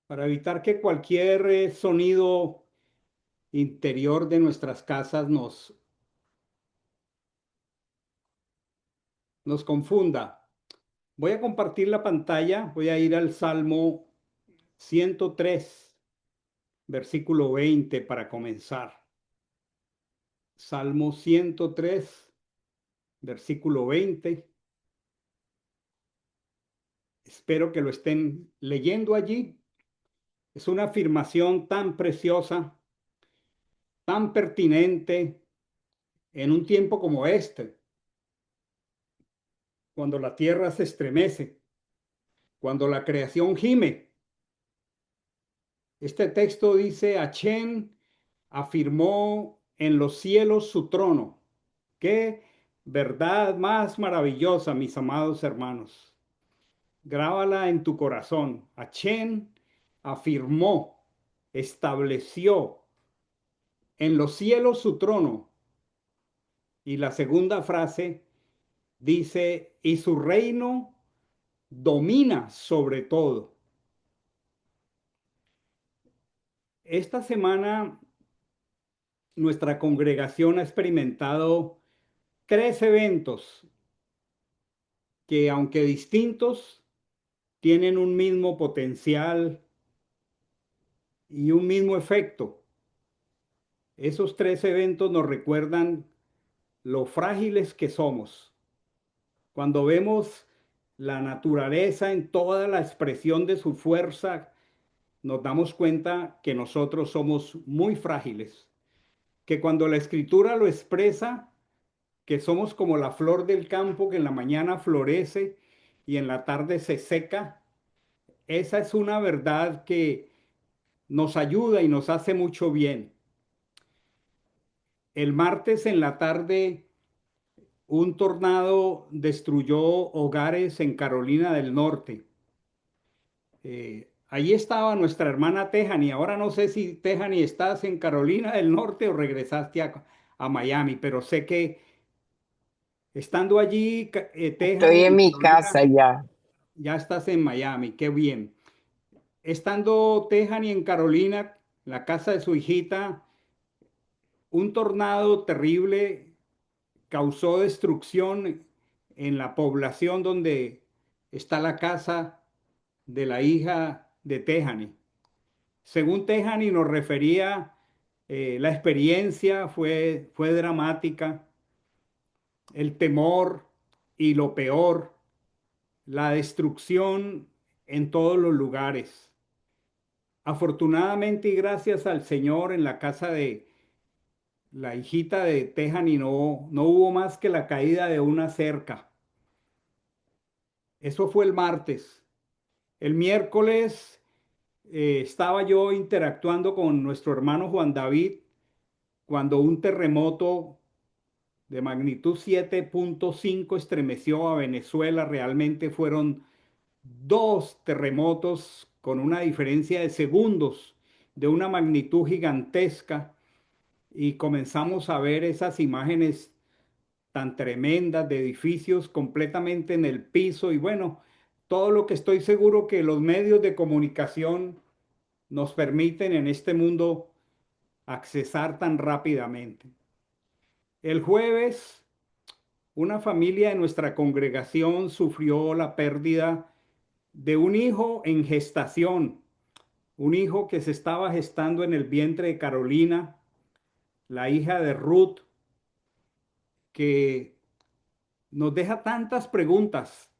para evitar que cualquier sonido interior de nuestras casas nos confunda. Voy a compartir la pantalla, voy a ir al Salmo 103, versículo 20 para comenzar. Salmo 103, versículo 20. Espero que lo estén leyendo allí. Es una afirmación tan preciosa, tan pertinente en un tiempo como este, cuando la tierra se estremece, cuando la creación gime. Este texto dice, Achén afirmó en los cielos su trono. Qué verdad más maravillosa, mis amados hermanos. Grábala en tu corazón. Achén afirmó, estableció en los cielos su trono. Y la segunda frase dice, y su reino domina sobre todo. Esta semana nuestra congregación ha experimentado tres eventos que, aunque distintos, tienen un mismo potencial y un mismo efecto. Esos tres eventos nos recuerdan lo frágiles que somos. Cuando vemos la naturaleza en toda la expresión de su fuerza, nos damos cuenta que nosotros somos muy frágiles, que cuando la escritura lo expresa, que somos como la flor del campo que en la mañana florece y en la tarde se seca, esa es una verdad que nos ayuda y nos hace mucho bien. El martes en la tarde, un tornado destruyó hogares en Carolina del Norte. Allí estaba nuestra hermana Tejani. Ahora no sé si Tejani estás en Carolina del Norte o regresaste a Miami, pero sé que estando allí, Estoy Tejani en en mi casa Carolina, ya. ya estás en Miami. Qué bien. Estando Tejani en Carolina, la casa de su hijita, un tornado terrible causó destrucción en la población donde está la casa de la hija de Tejani. Según Tejani nos refería, la experiencia fue dramática, el temor y lo peor, la destrucción en todos los lugares. Afortunadamente y gracias al Señor en la casa de la hijita de Tejani no hubo más que la caída de una cerca. Eso fue el martes. El miércoles estaba yo interactuando con nuestro hermano Juan David cuando un terremoto de magnitud 7.5 estremeció a Venezuela. Realmente fueron dos terremotos con una diferencia de segundos de una magnitud gigantesca y comenzamos a ver esas imágenes tan tremendas de edificios completamente en el piso y bueno, todo lo que estoy seguro que los medios de comunicación nos permiten en este mundo accesar tan rápidamente. El jueves, una familia de nuestra congregación sufrió la pérdida de un hijo en gestación, un hijo que se estaba gestando en el vientre de Carolina, la hija de Ruth, que nos deja tantas preguntas.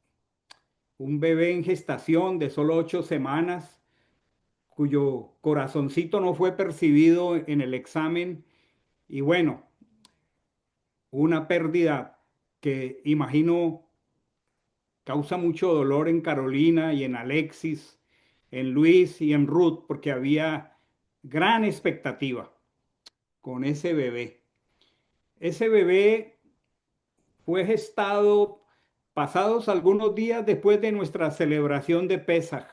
Un bebé en gestación de solo 8 semanas, cuyo corazoncito no fue percibido en el examen, y bueno, una pérdida que imagino causa mucho dolor en Carolina y en Alexis, en Luis y en Ruth, porque había gran expectativa con ese bebé. Ese bebé fue gestado pasados algunos días después de nuestra celebración de Pesaj.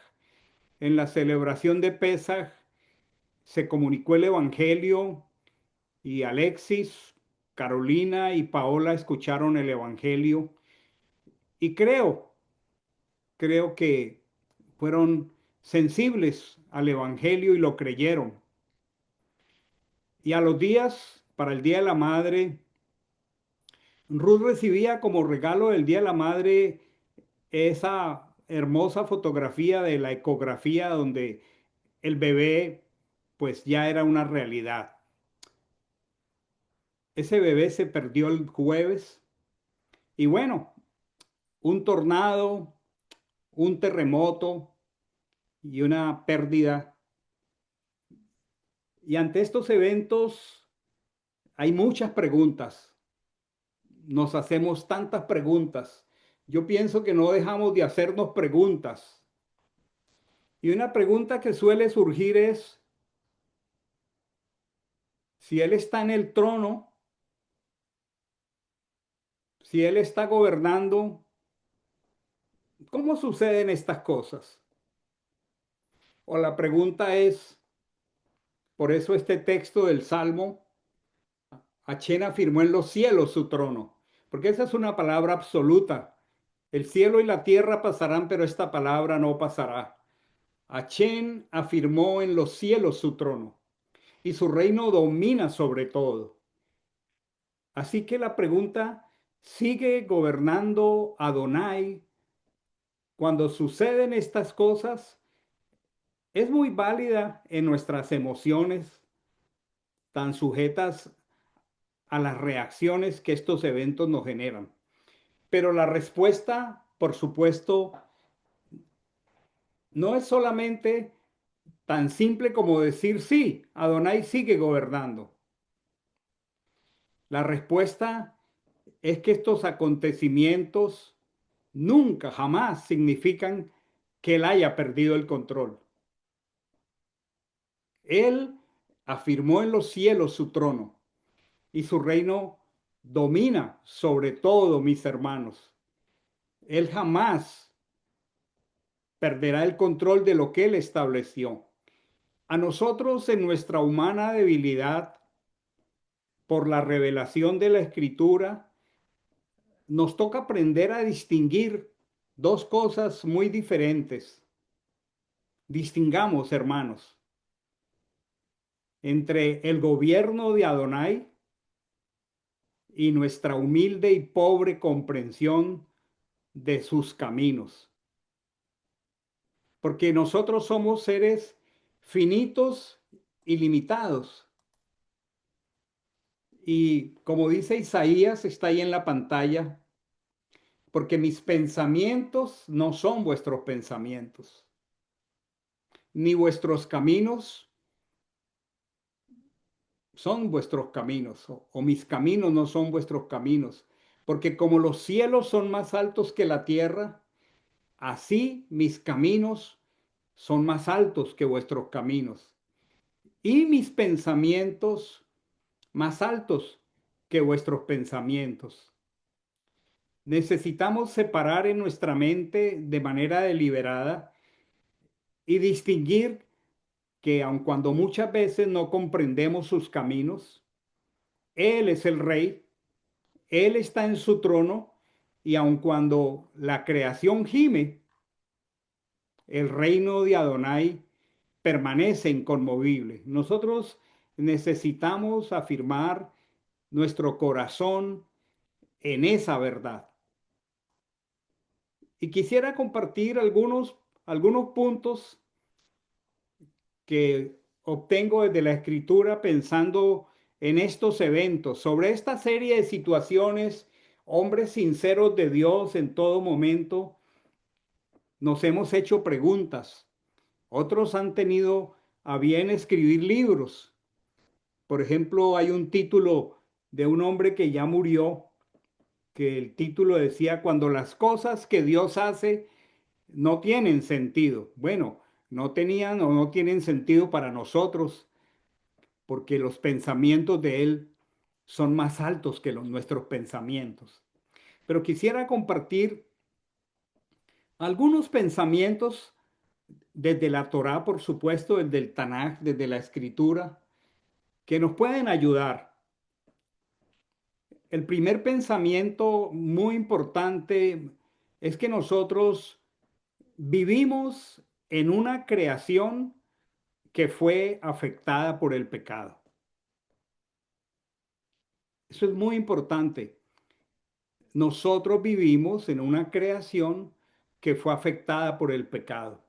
En la celebración de Pesaj se comunicó el Evangelio y Alexis, Carolina y Paola escucharon el Evangelio y creo que fueron sensibles al Evangelio y lo creyeron. Y a los días, para el Día de la Madre, Ruth recibía como regalo del Día de la Madre esa hermosa fotografía de la ecografía donde el bebé pues ya era una realidad. Ese bebé se perdió el jueves y bueno, un tornado, un terremoto y una pérdida. Y ante estos eventos hay muchas preguntas. Nos hacemos tantas preguntas. Yo pienso que no dejamos de hacernos preguntas. Y una pregunta que suele surgir es, si Él está en el trono, si Él está gobernando, ¿cómo suceden estas cosas? O la pregunta es, por eso este texto del Salmo, Achén afirmó en los cielos su trono, porque esa es una palabra absoluta. El cielo y la tierra pasarán, pero esta palabra no pasará. Achén afirmó en los cielos su trono y su reino domina sobre todo. Así que la pregunta, ¿sigue gobernando Adonai cuando suceden estas cosas? Es muy válida en nuestras emociones, tan sujetas a las reacciones que estos eventos nos generan. Pero la respuesta, por supuesto, no es solamente tan simple como decir sí, Adonai sigue gobernando. La respuesta es que estos acontecimientos nunca, jamás significan que él haya perdido el control. Él afirmó en los cielos su trono y su reino domina sobre todo, mis hermanos. Él jamás perderá el control de lo que él estableció. A nosotros en nuestra humana debilidad, por la revelación de la Escritura, nos toca aprender a distinguir dos cosas muy diferentes. Distingamos, hermanos, entre el gobierno de Adonai y nuestra humilde y pobre comprensión de sus caminos. Porque nosotros somos seres finitos y limitados. Y como dice Isaías, está ahí en la pantalla, porque mis pensamientos no son vuestros pensamientos, ni vuestros caminos son vuestros caminos, o mis caminos no son vuestros caminos, porque como los cielos son más altos que la tierra, así mis caminos son más altos que vuestros caminos, y mis pensamientos más altos que vuestros pensamientos. Necesitamos separar en nuestra mente de manera deliberada y distinguir que aun cuando muchas veces no comprendemos sus caminos, Él es el Rey, Él está en su trono y aun cuando la creación gime, el reino de Adonai permanece inconmovible. Nosotros necesitamos afirmar nuestro corazón en esa verdad. Y quisiera compartir algunos puntos que obtengo desde la escritura pensando en estos eventos, sobre esta serie de situaciones, hombres sinceros de Dios en todo momento, nos hemos hecho preguntas. Otros han tenido a bien escribir libros. Por ejemplo, hay un título de un hombre que ya murió, que el título decía, Cuando las cosas que Dios hace no tienen sentido. Bueno, no tenían o no tienen sentido para nosotros, porque los pensamientos de Él son más altos que los nuestros pensamientos. Pero quisiera compartir algunos pensamientos desde la Torá, por supuesto, desde el Tanaj, desde la Escritura, que nos pueden ayudar. El primer pensamiento muy importante es que nosotros vivimos en una creación que fue afectada por el pecado. Eso es muy importante. Nosotros vivimos en una creación que fue afectada por el pecado.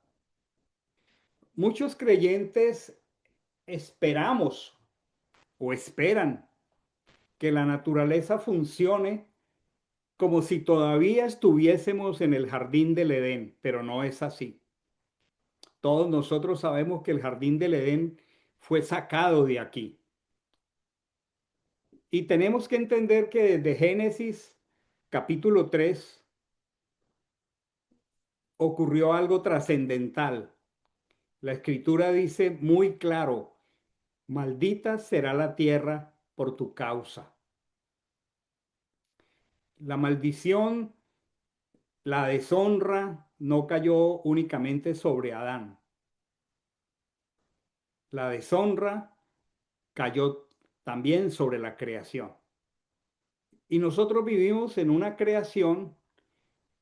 Muchos creyentes esperamos o esperan que la naturaleza funcione como si todavía estuviésemos en el jardín del Edén, pero no es así. Todos nosotros sabemos que el jardín del Edén fue sacado de aquí. Y tenemos que entender que desde Génesis capítulo 3 ocurrió algo trascendental. La escritura dice muy claro, maldita será la tierra por tu causa. La maldición, la deshonra no cayó únicamente sobre Adán. La deshonra cayó también sobre la creación. Y nosotros vivimos en una creación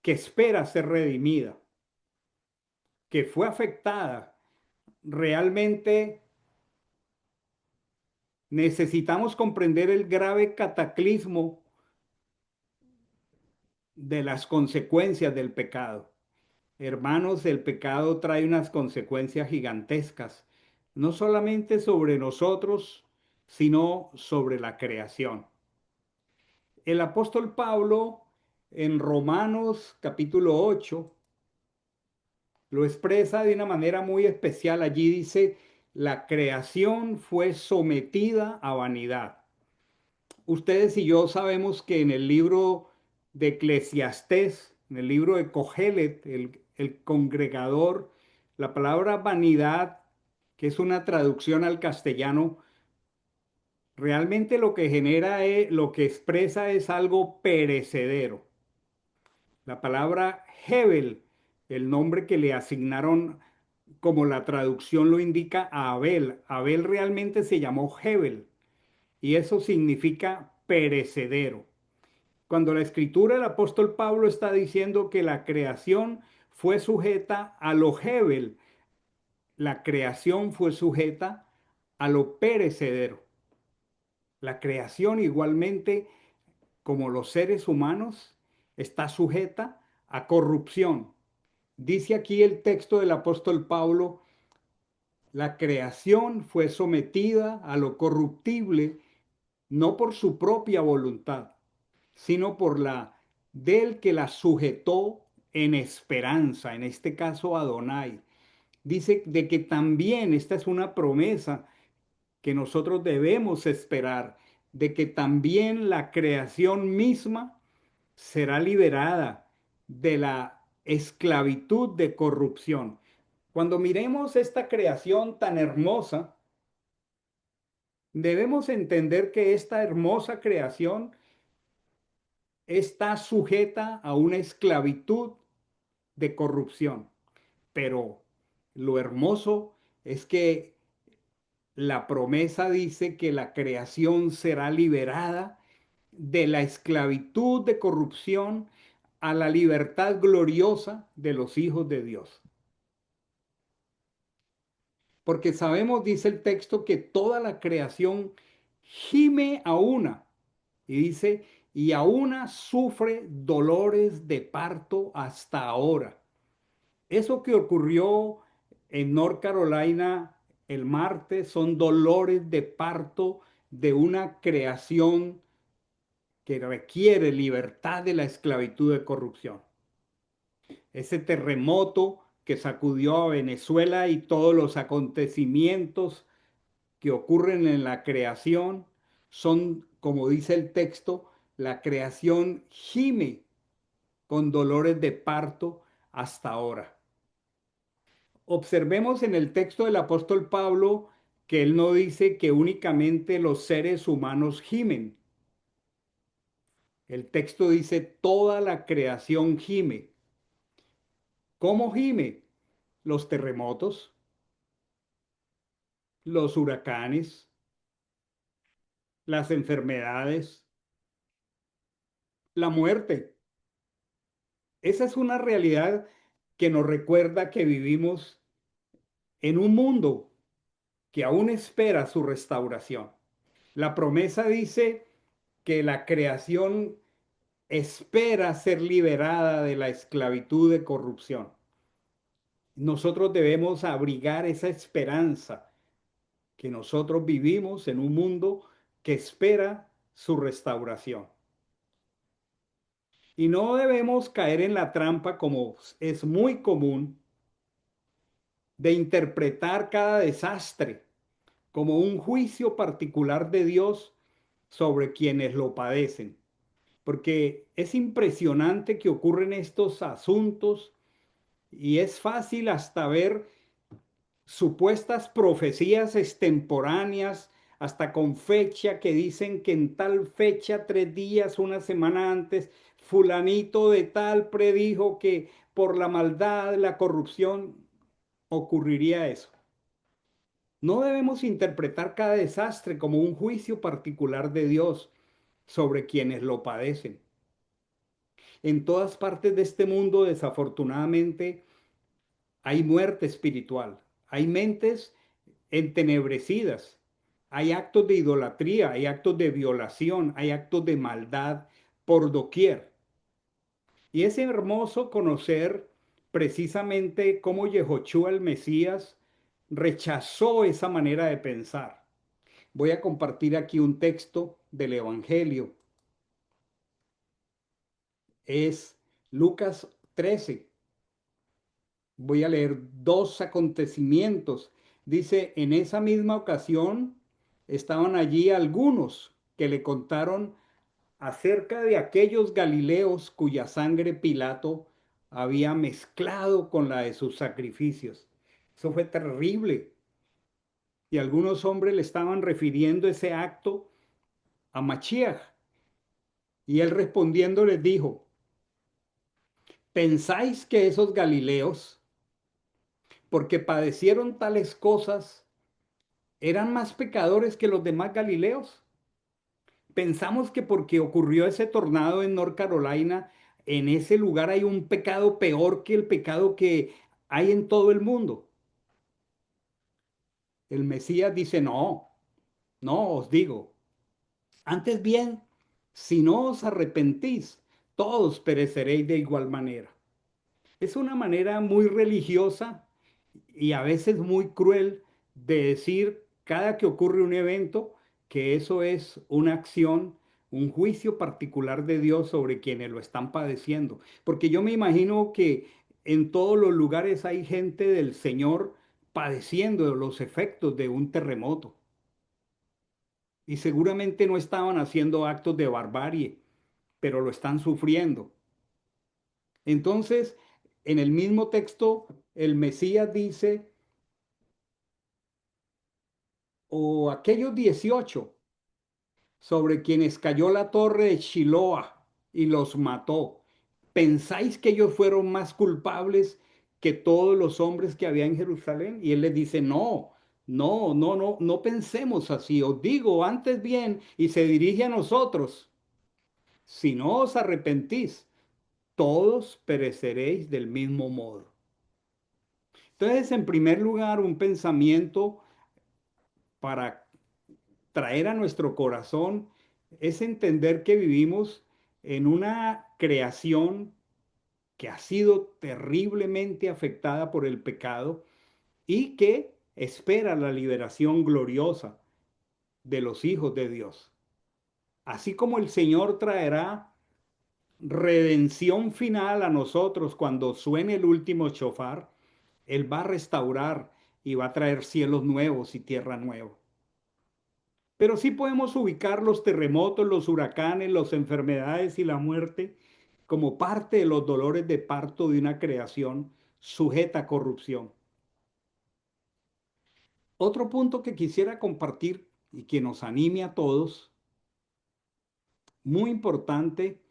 que espera ser redimida, que fue afectada. Realmente necesitamos comprender el grave cataclismo de las consecuencias del pecado. Hermanos, el pecado trae unas consecuencias gigantescas, no solamente sobre nosotros, sino sobre la creación. El apóstol Pablo en Romanos capítulo 8 lo expresa de una manera muy especial. Allí dice, la creación fue sometida a vanidad. Ustedes y yo sabemos que en el libro de Eclesiastés, en el libro de Cogelet, el congregador, la palabra vanidad, que es una traducción al castellano, realmente lo que genera, lo que expresa es algo perecedero. La palabra Hebel, el nombre que le asignaron como la traducción lo indica a Abel. Abel realmente se llamó Hebel y eso significa perecedero. Cuando la escritura del apóstol Pablo está diciendo que la creación fue sujeta a lo Hebel, la creación fue sujeta a lo perecedero. La creación igualmente, como los seres humanos, está sujeta a corrupción. Dice aquí el texto del apóstol Pablo, la creación fue sometida a lo corruptible, no por su propia voluntad, sino por la del que la sujetó en esperanza, en este caso Adonai. Dice de que también esta es una promesa que nosotros debemos esperar, de que también la creación misma será liberada de la esclavitud de corrupción. Cuando miremos esta creación tan hermosa, debemos entender que esta hermosa creación está sujeta a una esclavitud de corrupción. Pero lo hermoso es que la promesa dice que la creación será liberada de la esclavitud de corrupción a la libertad gloriosa de los hijos de Dios. Porque sabemos, dice el texto, que toda la creación gime a una. Y dice, y a una sufre dolores de parto hasta ahora. Eso que ocurrió en North Carolina el martes son dolores de parto de una creación que requiere libertad de la esclavitud de corrupción. Ese terremoto que sacudió a Venezuela y todos los acontecimientos que ocurren en la creación son, como dice el texto, la creación gime con dolores de parto hasta ahora. Observemos en el texto del apóstol Pablo que él no dice que únicamente los seres humanos gimen. El texto dice toda la creación gime. ¿Cómo gime? Los terremotos, los huracanes, las enfermedades, la muerte. Esa es una realidad que nos recuerda que vivimos en un mundo que aún espera su restauración. La promesa dice que la creación espera ser liberada de la esclavitud de corrupción. Nosotros debemos abrigar esa esperanza que nosotros vivimos en un mundo que espera su restauración. Y no debemos caer en la trampa, como es muy común, de interpretar cada desastre como un juicio particular de Dios sobre quienes lo padecen. Porque es impresionante que ocurren estos asuntos y es fácil hasta ver supuestas profecías extemporáneas, hasta con fecha que dicen que en tal fecha, 3 días, una semana antes, fulanito de tal predijo que por la maldad, la corrupción, ocurriría eso. No debemos interpretar cada desastre como un juicio particular de Dios sobre quienes lo padecen. En todas partes de este mundo, desafortunadamente, hay muerte espiritual, hay mentes entenebrecidas, hay actos de idolatría, hay actos de violación, hay actos de maldad por doquier. Y es hermoso conocer precisamente cómo Yehoshua el Mesías rechazó esa manera de pensar. Voy a compartir aquí un texto del Evangelio. Es Lucas 13. Voy a leer dos acontecimientos. Dice, en esa misma ocasión estaban allí algunos que le contaron acerca de aquellos Galileos cuya sangre Pilato había mezclado con la de sus sacrificios. Eso fue terrible. Y algunos hombres le estaban refiriendo ese acto a Machiach. Y él respondiendo les dijo, ¿pensáis que esos Galileos, porque padecieron tales cosas, eran más pecadores que los demás Galileos? Pensamos que porque ocurrió ese tornado en North Carolina, en ese lugar hay un pecado peor que el pecado que hay en todo el mundo. El Mesías dice, no, no os digo. Antes bien, si no os arrepentís, todos pereceréis de igual manera. Es una manera muy religiosa y a veces muy cruel de decir cada que ocurre un evento que eso es una acción, un juicio particular de Dios sobre quienes lo están padeciendo. Porque yo me imagino que en todos los lugares hay gente del Señor padeciendo los efectos de un terremoto y seguramente no estaban haciendo actos de barbarie, pero lo están sufriendo. Entonces, en el mismo texto, el Mesías dice, o aquellos 18 sobre quienes cayó la torre de Shiloah y los mató, ¿pensáis que ellos fueron más culpables que todos los hombres que había en Jerusalén? Y él les dice, no, no, no, no, no pensemos así, os digo antes bien, y se dirige a nosotros, si no os arrepentís, todos pereceréis del mismo modo. Entonces, en primer lugar, un pensamiento para traer a nuestro corazón es entender que vivimos en una creación que ha sido terriblemente afectada por el pecado y que espera la liberación gloriosa de los hijos de Dios. Así como el Señor traerá redención final a nosotros cuando suene el último shofar, Él va a restaurar y va a traer cielos nuevos y tierra nueva. Pero sí podemos ubicar los terremotos, los huracanes, las enfermedades y la muerte como parte de los dolores de parto de una creación sujeta a corrupción. Otro punto que quisiera compartir y que nos anime a todos, muy importante,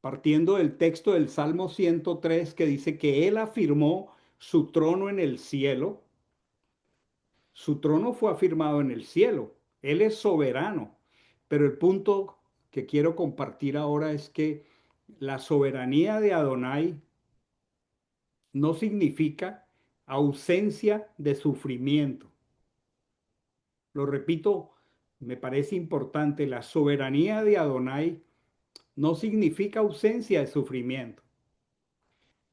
partiendo del texto del Salmo 103 que dice que Él afirmó su trono en el cielo. Su trono fue afirmado en el cielo. Él es soberano. Pero el punto que quiero compartir ahora es que la soberanía de Adonai no significa ausencia de sufrimiento. Lo repito, me parece importante, la soberanía de Adonai no significa ausencia de sufrimiento.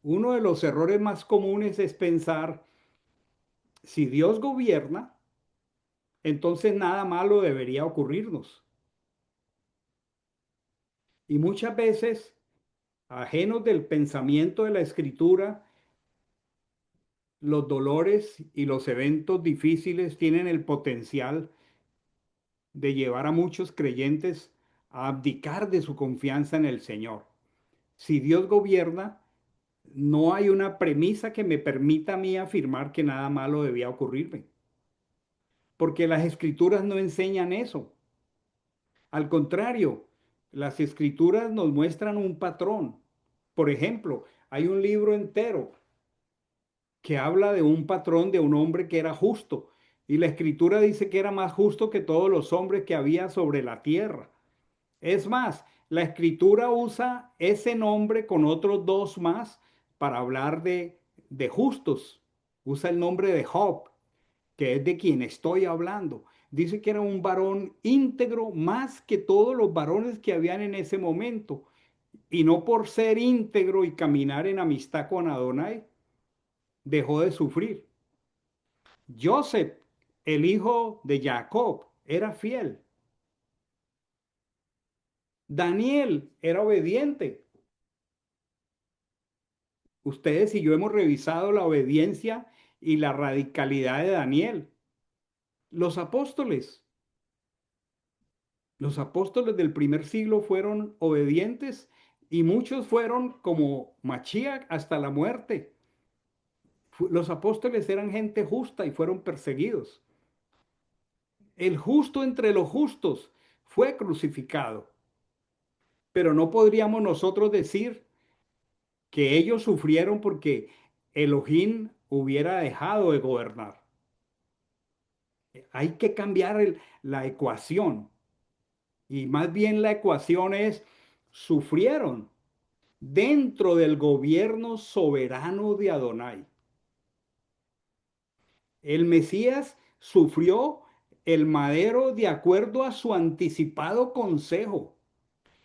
Uno de los errores más comunes es pensar, si Dios gobierna, entonces nada malo debería ocurrirnos. Y muchas veces, ajenos del pensamiento de la Escritura, los dolores y los eventos difíciles tienen el potencial de llevar a muchos creyentes a abdicar de su confianza en el Señor. Si Dios gobierna, no hay una premisa que me permita a mí afirmar que nada malo debía ocurrirme, porque las escrituras no enseñan eso. Al contrario, las escrituras nos muestran un patrón. Por ejemplo, hay un libro entero que habla de un patrón de un hombre que era justo, y la escritura dice que era más justo que todos los hombres que había sobre la tierra. Es más, la escritura usa ese nombre con otros dos más para hablar de justos. Usa el nombre de Job, que es de quien estoy hablando. Dice que era un varón íntegro más que todos los varones que habían en ese momento. Y no por ser íntegro y caminar en amistad con Adonai, dejó de sufrir. Joseph, el hijo de Jacob, era fiel. Daniel era obediente. Ustedes y yo hemos revisado la obediencia y la radicalidad de Daniel. Los apóstoles, los apóstoles del primer siglo fueron obedientes y muchos fueron como Machiach hasta la muerte. Los apóstoles eran gente justa y fueron perseguidos. El justo entre los justos fue crucificado, pero no podríamos nosotros decir que ellos sufrieron porque Elohim hubiera dejado de gobernar. Hay que cambiar la ecuación y más bien la ecuación es, sufrieron dentro del gobierno soberano de Adonai. El Mesías sufrió el madero de acuerdo a su anticipado consejo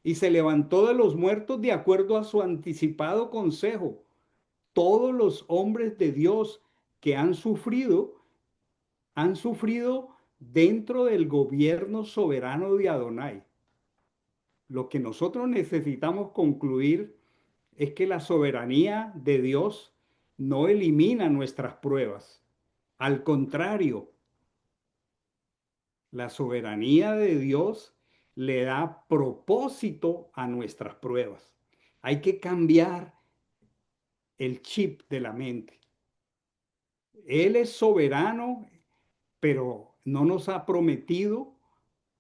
y se levantó de los muertos de acuerdo a su anticipado consejo. Todos los hombres de Dios que han sufrido dentro del gobierno soberano de Adonai. Lo que nosotros necesitamos concluir es que la soberanía de Dios no elimina nuestras pruebas. Al contrario, la soberanía de Dios le da propósito a nuestras pruebas. Hay que cambiar el chip de la mente. Él es soberano, pero no nos ha prometido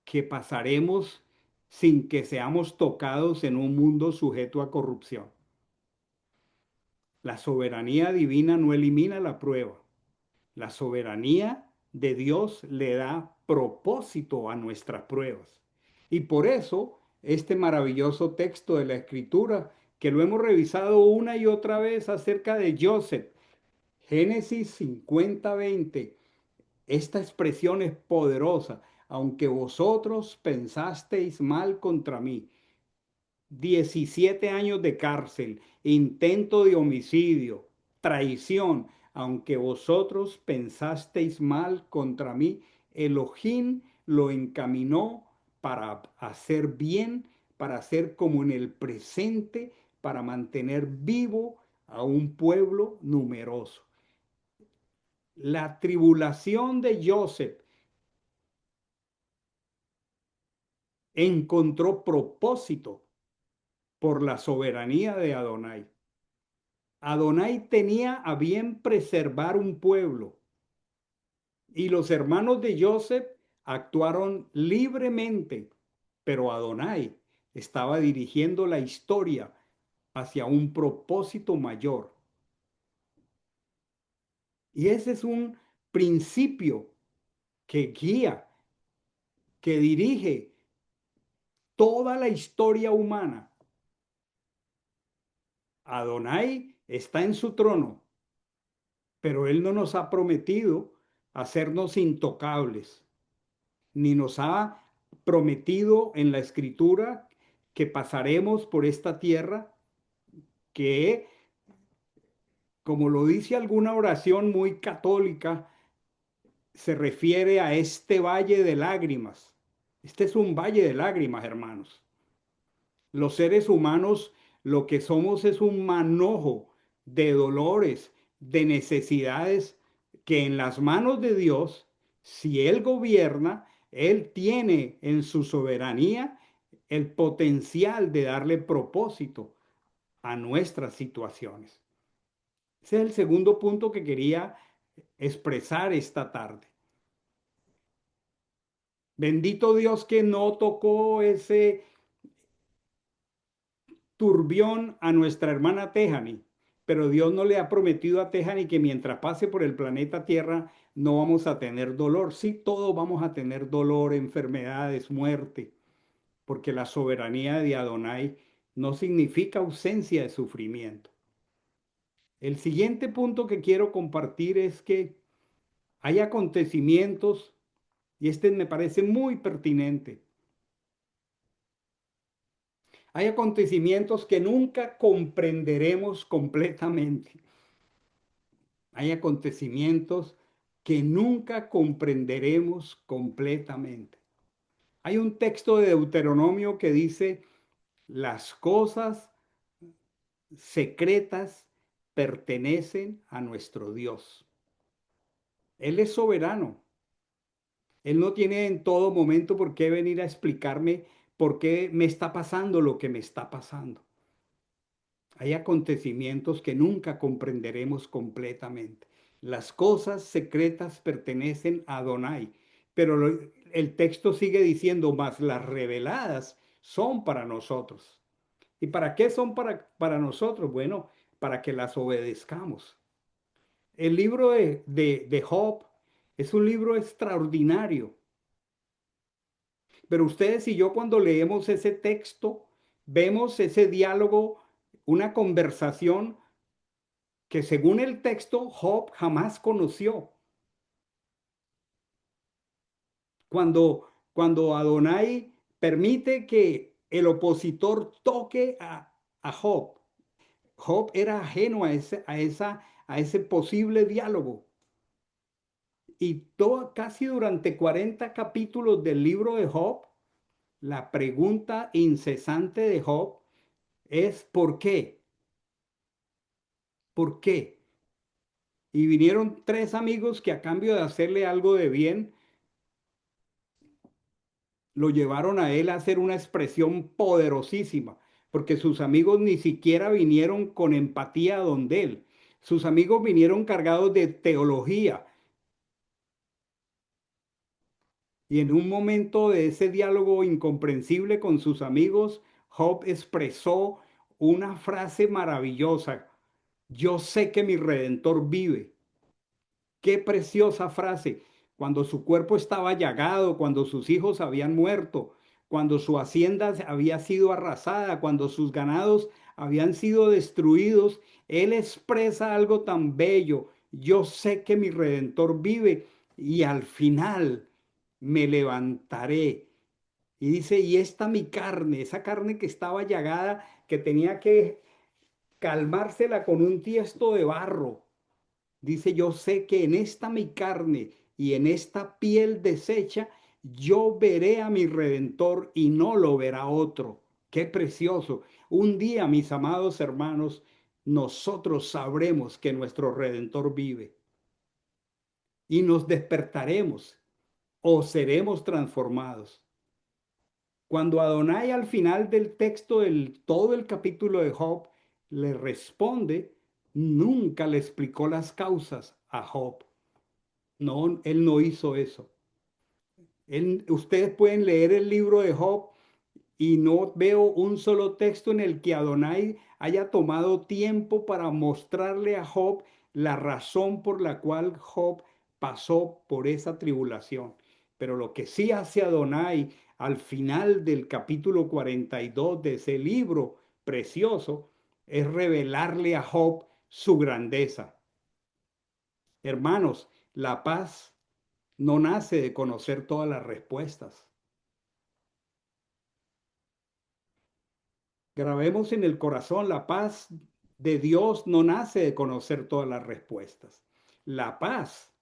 que pasaremos sin que seamos tocados en un mundo sujeto a corrupción. La soberanía divina no elimina la prueba. La soberanía de Dios le da propósito a nuestras pruebas. Y por eso este maravilloso texto de la Escritura, que lo hemos revisado una y otra vez acerca de Joseph, Génesis 50:20, esta expresión es poderosa. Aunque vosotros pensasteis mal contra mí, 17 años de cárcel, intento de homicidio, traición, aunque vosotros pensasteis mal contra mí, Elohim lo encaminó para hacer bien, para hacer como en el presente, para mantener vivo a un pueblo numeroso. La tribulación de Joseph encontró propósito por la soberanía de Adonai. Adonai tenía a bien preservar un pueblo y los hermanos de Joseph actuaron libremente, pero Adonai estaba dirigiendo la historia hacia un propósito mayor. Y ese es un principio que guía, que dirige toda la historia humana. Adonai está en su trono, pero Él no nos ha prometido hacernos intocables, ni nos ha prometido en la Escritura que pasaremos por esta tierra que, como lo dice alguna oración muy católica, se refiere a este valle de lágrimas. Este es un valle de lágrimas, hermanos. Los seres humanos lo que somos es un manojo de dolores, de necesidades que en las manos de Dios, si Él gobierna, Él tiene en su soberanía el potencial de darle propósito a nuestras situaciones. Ese es el segundo punto que quería expresar esta tarde. Bendito Dios que no tocó ese turbión a nuestra hermana Tejani, pero Dios no le ha prometido a Tejani que mientras pase por el planeta Tierra no vamos a tener dolor. Sí, todos vamos a tener dolor, enfermedades, muerte, porque la soberanía de Adonai no significa ausencia de sufrimiento. El siguiente punto que quiero compartir es que hay acontecimientos, y este me parece muy pertinente. Hay acontecimientos que nunca comprenderemos completamente. Hay acontecimientos que nunca comprenderemos completamente. Hay un texto de Deuteronomio que dice, las cosas secretas pertenecen a nuestro Dios. Él es soberano. Él no tiene en todo momento por qué venir a explicarme por qué me está pasando lo que me está pasando. Hay acontecimientos que nunca comprenderemos completamente. Las cosas secretas pertenecen a Adonai, pero el texto sigue diciendo, más las reveladas son para nosotros. ¿Y para qué son para nosotros? Bueno, para que las obedezcamos. El libro de Job es un libro extraordinario, pero ustedes y yo cuando leemos ese texto, vemos ese diálogo, una conversación que según el texto Job jamás conoció. Cuando Adonai permite que el opositor toque a Job, Job era ajeno a ese posible diálogo. Y casi durante 40 capítulos del libro de Job, la pregunta incesante de Job es ¿por qué? ¿Por qué? Y vinieron tres amigos que a cambio de hacerle algo de bien, lo llevaron a él a hacer una expresión poderosísima, porque sus amigos ni siquiera vinieron con empatía donde él. Sus amigos vinieron cargados de teología. Y en un momento de ese diálogo incomprensible con sus amigos, Job expresó una frase maravillosa. Yo sé que mi redentor vive. Qué preciosa frase. Cuando su cuerpo estaba llagado, cuando sus hijos habían muerto, cuando su hacienda había sido arrasada, cuando sus ganados habían sido destruidos, él expresa algo tan bello. Yo sé que mi redentor vive y al final me levantaré. Y dice, y esta mi carne, esa carne que estaba llagada, que tenía que calmársela con un tiesto de barro. Dice, yo sé que en esta mi carne y en esta piel deshecha, yo veré a mi redentor y no lo verá otro. Qué precioso. Un día, mis amados hermanos, nosotros sabremos que nuestro redentor vive y nos despertaremos o seremos transformados. Cuando Adonai al final del texto, todo el capítulo de Job, le responde, nunca le explicó las causas a Job. No, él no hizo eso. Ustedes pueden leer el libro de Job y no veo un solo texto en el que Adonai haya tomado tiempo para mostrarle a Job la razón por la cual Job pasó por esa tribulación. Pero lo que sí hace Adonai al final del capítulo 42 de ese libro precioso es revelarle a Job su grandeza. Hermanos, la paz no nace de conocer todas las respuestas. Grabemos en el corazón, la paz de Dios no nace de conocer todas las respuestas. La paz,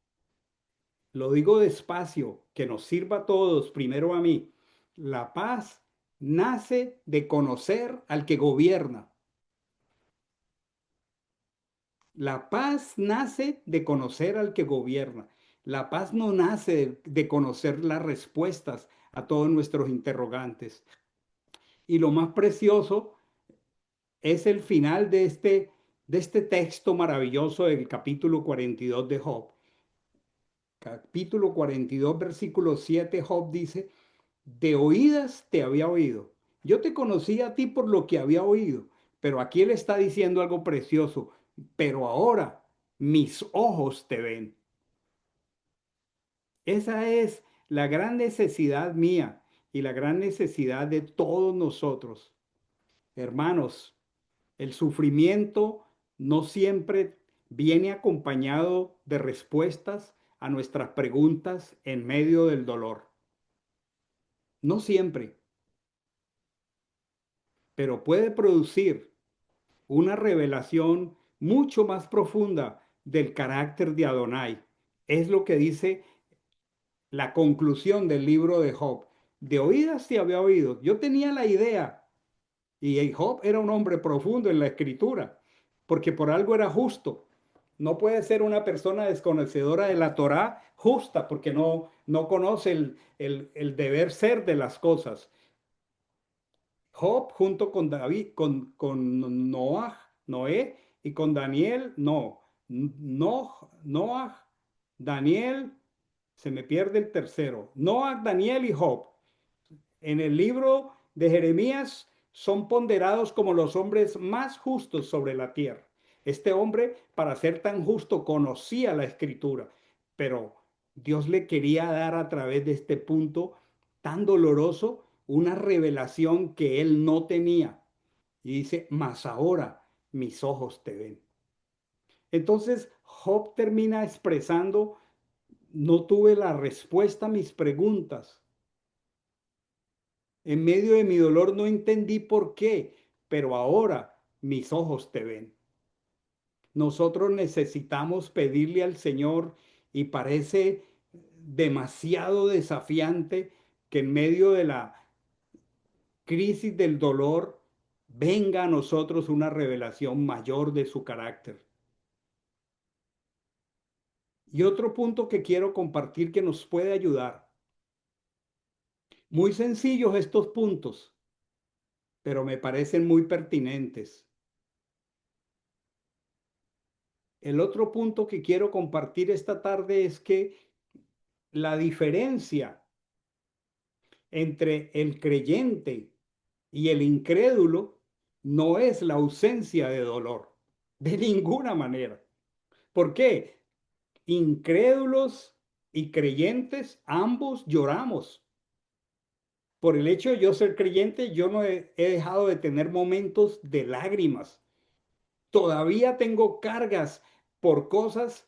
lo digo despacio, que nos sirva a todos, primero a mí. La paz nace de conocer al que gobierna. La paz nace de conocer al que gobierna. La paz no nace de conocer las respuestas a todos nuestros interrogantes. Y lo más precioso es el final de este texto maravilloso del capítulo 42 de Job. Capítulo 42, versículo 7, Job dice, de oídas te había oído. Yo te conocí a ti por lo que había oído, pero aquí él está diciendo algo precioso, pero ahora mis ojos te ven. Esa es la gran necesidad mía y la gran necesidad de todos nosotros. Hermanos, el sufrimiento no siempre viene acompañado de respuestas a nuestras preguntas en medio del dolor. No siempre, pero puede producir una revelación mucho más profunda del carácter de Adonai. Es lo que dice la conclusión del libro de Job. De oídas te había oído. Yo tenía la idea, y Job era un hombre profundo en la escritura, porque por algo era justo. No puede ser una persona desconocedora de la Torá justa, porque no conoce el deber ser de las cosas. Job junto con David, con Noé y con Daniel, Noah, Daniel, se me pierde el tercero. Noah, Daniel y Job en el libro de Jeremías son ponderados como los hombres más justos sobre la tierra. Este hombre, para ser tan justo, conocía la escritura, pero Dios le quería dar a través de este punto tan doloroso una revelación que él no tenía. Y dice, mas ahora mis ojos te ven. Entonces Job termina expresando, no tuve la respuesta a mis preguntas. En medio de mi dolor no entendí por qué, pero ahora mis ojos te ven. Nosotros necesitamos pedirle al Señor y parece demasiado desafiante que en medio de la crisis del dolor venga a nosotros una revelación mayor de su carácter. Y otro punto que quiero compartir que nos puede ayudar. Muy sencillos estos puntos, pero me parecen muy pertinentes. El otro punto que quiero compartir esta tarde es que la diferencia entre el creyente y el incrédulo no es la ausencia de dolor, de ninguna manera. ¿Por qué? Incrédulos y creyentes, ambos lloramos. Por el hecho de yo ser creyente, yo no he dejado de tener momentos de lágrimas. Todavía tengo cargas por cosas,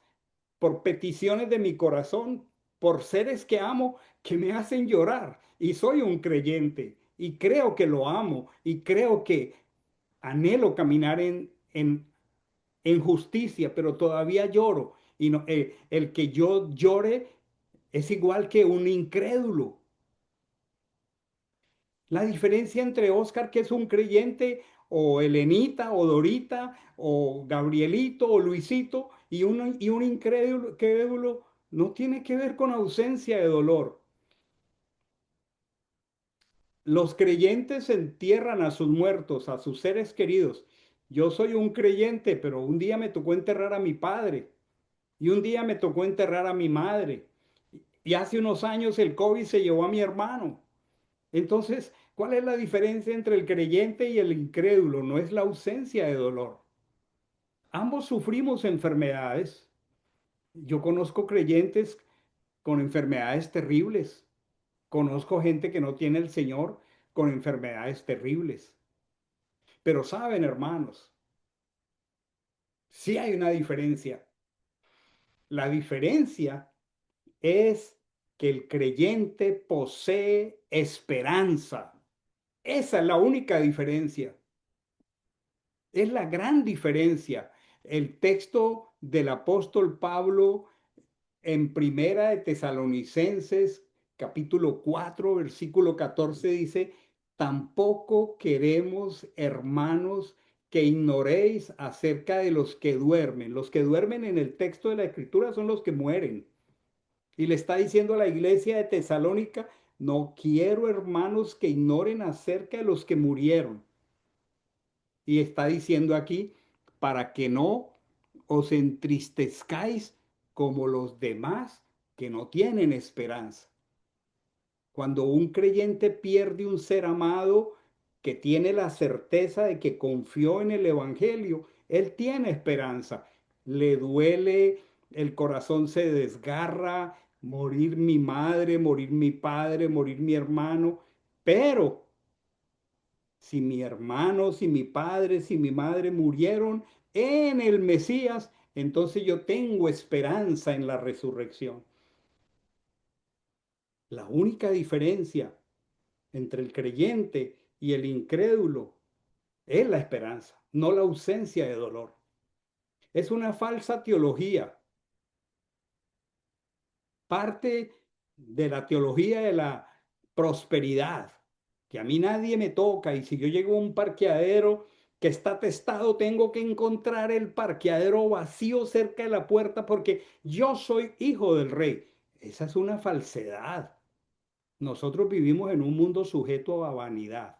por peticiones de mi corazón, por seres que amo que me hacen llorar. Y soy un creyente y creo que lo amo y creo que anhelo caminar en justicia, pero todavía lloro. Y no, el que yo llore es igual que un incrédulo. La diferencia entre Oscar, que es un creyente, o Elenita, o Dorita, o Gabrielito, o Luisito, y un incrédulo, no tiene que ver con ausencia de dolor. Los creyentes entierran a sus muertos, a sus seres queridos. Yo soy un creyente, pero un día me tocó enterrar a mi padre y un día me tocó enterrar a mi madre. Y hace unos años el COVID se llevó a mi hermano. Entonces, ¿cuál es la diferencia entre el creyente y el incrédulo? No es la ausencia de dolor. Ambos sufrimos enfermedades. Yo conozco creyentes con enfermedades terribles. Conozco gente que no tiene el Señor con enfermedades terribles. Pero saben, hermanos, sí hay una diferencia. La diferencia es que el creyente posee esperanza. Esa es la única diferencia. Es la gran diferencia. El texto del apóstol Pablo en Primera de Tesalonicenses, capítulo 4 versículo 14 dice, tampoco queremos, hermanos, que ignoréis acerca de los que duermen. Los que duermen en el texto de la Escritura son los que mueren. Y le está diciendo a la iglesia de Tesalónica, no quiero, hermanos, que ignoren acerca de los que murieron. Y está diciendo aquí, para que no os entristezcáis como los demás que no tienen esperanza. Cuando un creyente pierde un ser amado que tiene la certeza de que confió en el Evangelio, él tiene esperanza. Le duele, el corazón se desgarra, morir mi madre, morir mi padre, morir mi hermano, pero si mi hermano, si mi padre, si mi madre murieron en el Mesías, entonces yo tengo esperanza en la resurrección. La única diferencia entre el creyente y el incrédulo es la esperanza, no la ausencia de dolor. Es una falsa teología, parte de la teología de la prosperidad, que a mí nadie me toca y si yo llego a un parqueadero que está atestado, tengo que encontrar el parqueadero vacío cerca de la puerta porque yo soy hijo del rey. Esa es una falsedad. Nosotros vivimos en un mundo sujeto a vanidad.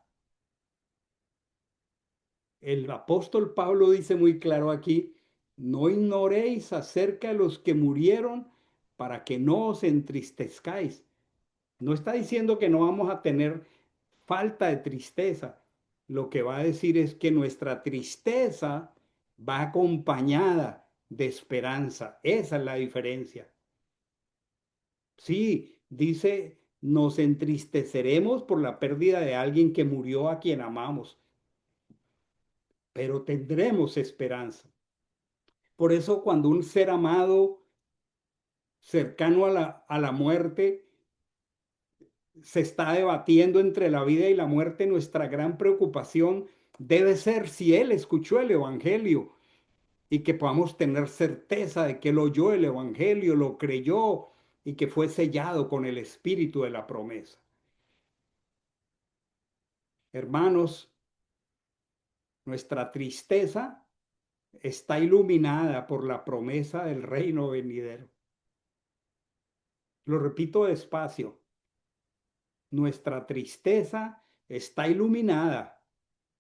El apóstol Pablo dice muy claro aquí, no ignoréis acerca de los que murieron para que no os entristezcáis. No está diciendo que no vamos a tener falta de tristeza. Lo que va a decir es que nuestra tristeza va acompañada de esperanza. Esa es la diferencia. Sí, dice, nos entristeceremos por la pérdida de alguien que murió a quien amamos, pero tendremos esperanza. Por eso cuando un ser amado cercano a la muerte se está debatiendo entre la vida y la muerte, nuestra gran preocupación debe ser si él escuchó el Evangelio y que podamos tener certeza de que él oyó el Evangelio, lo creyó y que fue sellado con el espíritu de la promesa. Hermanos, nuestra tristeza está iluminada por la promesa del reino venidero. Lo repito despacio, nuestra tristeza está iluminada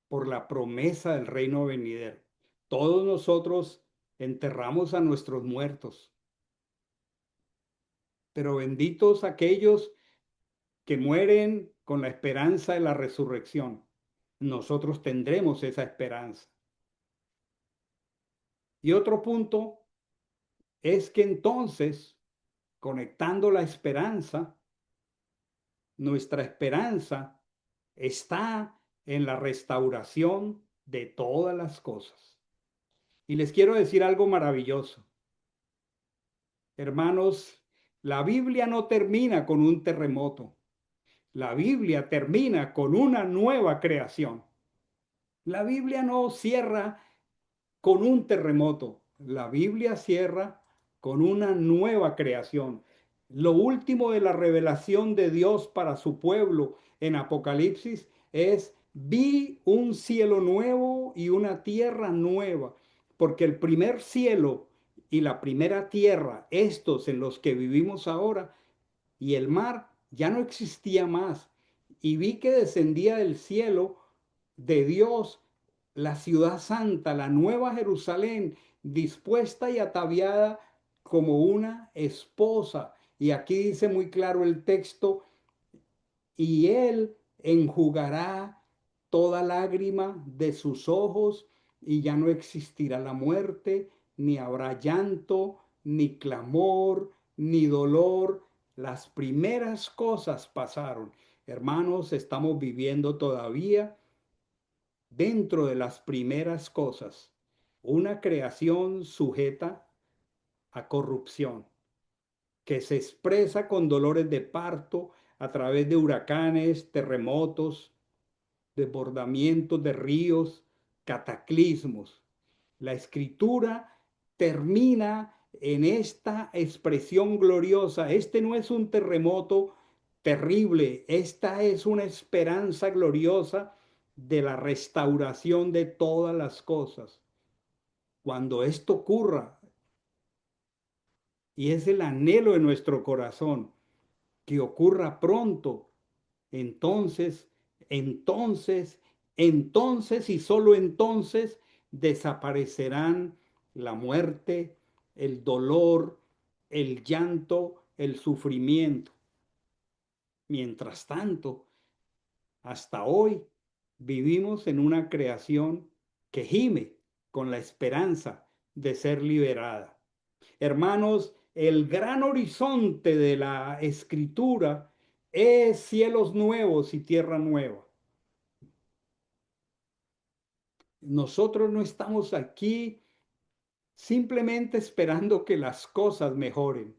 por la promesa del reino venidero. Todos nosotros enterramos a nuestros muertos, pero benditos aquellos que mueren con la esperanza de la resurrección. Nosotros tendremos esa esperanza. Y otro punto es que entonces, conectando la esperanza, nuestra esperanza está en la restauración de todas las cosas. Y les quiero decir algo maravilloso. Hermanos, la Biblia no termina con un terremoto. La Biblia termina con una nueva creación. La Biblia no cierra con un terremoto. La Biblia cierra con una nueva creación. Lo último de la revelación de Dios para su pueblo en Apocalipsis es, vi un cielo nuevo y una tierra nueva, porque el primer cielo y la primera tierra, estos en los que vivimos ahora, y el mar ya no existía más. Y vi que descendía del cielo de Dios la ciudad santa, la nueva Jerusalén, dispuesta y ataviada como una esposa. Y aquí dice muy claro el texto, y él enjugará toda lágrima de sus ojos y ya no existirá la muerte, ni habrá llanto, ni clamor, ni dolor. Las primeras cosas pasaron. Hermanos, estamos viviendo todavía dentro de las primeras cosas. Una creación sujeta a corrupción, que se expresa con dolores de parto a través de huracanes, terremotos, desbordamientos de ríos, cataclismos. La escritura termina en esta expresión gloriosa. Este no es un terremoto terrible, esta es una esperanza gloriosa de la restauración de todas las cosas. Cuando esto ocurra, y es el anhelo de nuestro corazón, que ocurra pronto, entonces, entonces, entonces y solo entonces desaparecerán la muerte, el dolor, el llanto, el sufrimiento. Mientras tanto, hasta hoy vivimos en una creación que gime con la esperanza de ser liberada. Hermanos, el gran horizonte de la escritura es cielos nuevos y tierra nueva. Nosotros no estamos aquí simplemente esperando que las cosas mejoren.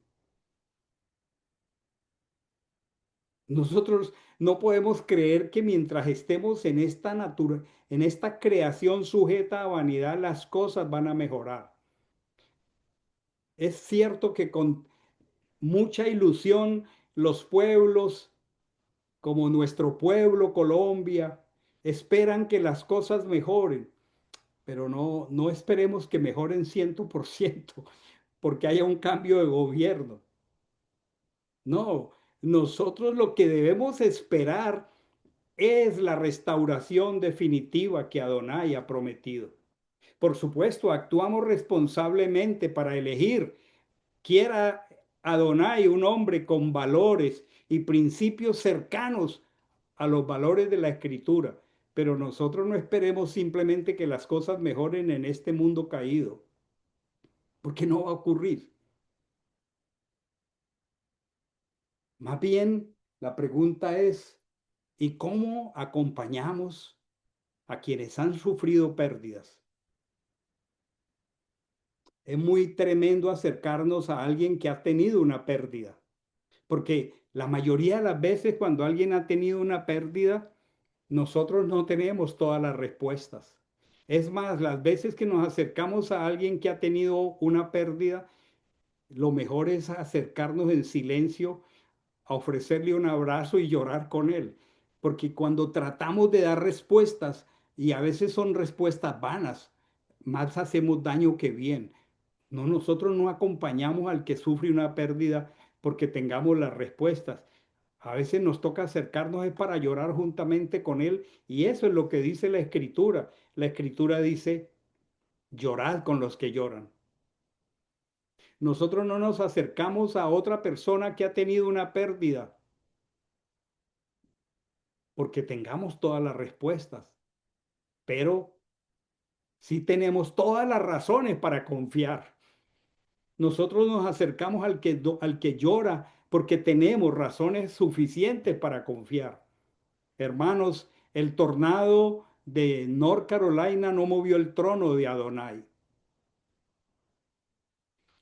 Nosotros no podemos creer que mientras estemos en esta en esta creación sujeta a vanidad, las cosas van a mejorar. Es cierto que con mucha ilusión los pueblos como nuestro pueblo Colombia esperan que las cosas mejoren, pero no esperemos que mejoren 100% porque haya un cambio de gobierno. No, nosotros lo que debemos esperar es la restauración definitiva que Adonai ha prometido. Por supuesto, actuamos responsablemente para elegir. Quiera Adonai un hombre con valores y principios cercanos a los valores de la Escritura, pero nosotros no esperemos simplemente que las cosas mejoren en este mundo caído, porque no va a ocurrir. Más bien, la pregunta es, ¿y cómo acompañamos a quienes han sufrido pérdidas? Es muy tremendo acercarnos a alguien que ha tenido una pérdida, porque la mayoría de las veces cuando alguien ha tenido una pérdida, nosotros no tenemos todas las respuestas. Es más, las veces que nos acercamos a alguien que ha tenido una pérdida, lo mejor es acercarnos en silencio, a ofrecerle un abrazo y llorar con él. Porque cuando tratamos de dar respuestas, y a veces son respuestas vanas, más hacemos daño que bien. No, nosotros no acompañamos al que sufre una pérdida porque tengamos las respuestas. A veces nos toca acercarnos es para llorar juntamente con Él y eso es lo que dice la Escritura. La Escritura dice, llorad con los que lloran. Nosotros no nos acercamos a otra persona que ha tenido una pérdida porque tengamos todas las respuestas, pero sí tenemos todas las razones para confiar. Nosotros nos acercamos al que llora porque tenemos razones suficientes para confiar. Hermanos, el tornado de North Carolina no movió el trono de Adonai.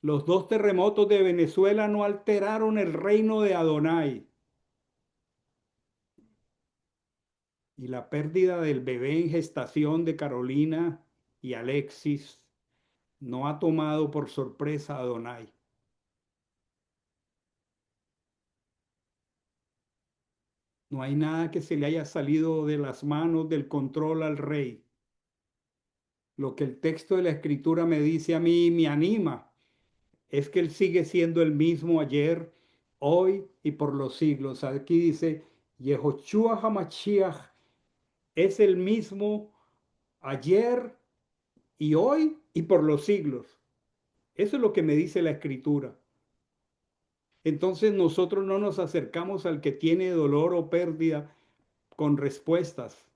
Los dos terremotos de Venezuela no alteraron el reino de Adonai. Y la pérdida del bebé en gestación de Carolina y Alexis no ha tomado por sorpresa a Adonai. No hay nada que se le haya salido de las manos del control al rey. Lo que el texto de la escritura me dice a mí y me anima es que Él sigue siendo el mismo ayer, hoy y por los siglos. Aquí dice, Yehoshua HaMashiach es el mismo ayer y hoy y por los siglos. Eso es lo que me dice la escritura. Entonces nosotros no nos acercamos al que tiene dolor o pérdida con respuestas,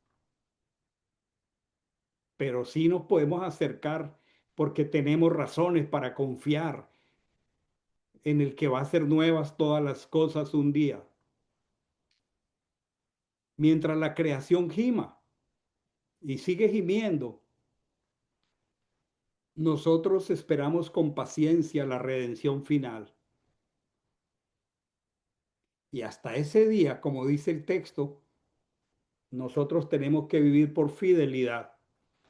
pero sí nos podemos acercar porque tenemos razones para confiar en el que va a hacer nuevas todas las cosas un día. Mientras la creación gima y sigue gimiendo, Nosotros esperamos con paciencia la redención final. Y hasta ese día, como dice el texto, nosotros tenemos que vivir por fidelidad.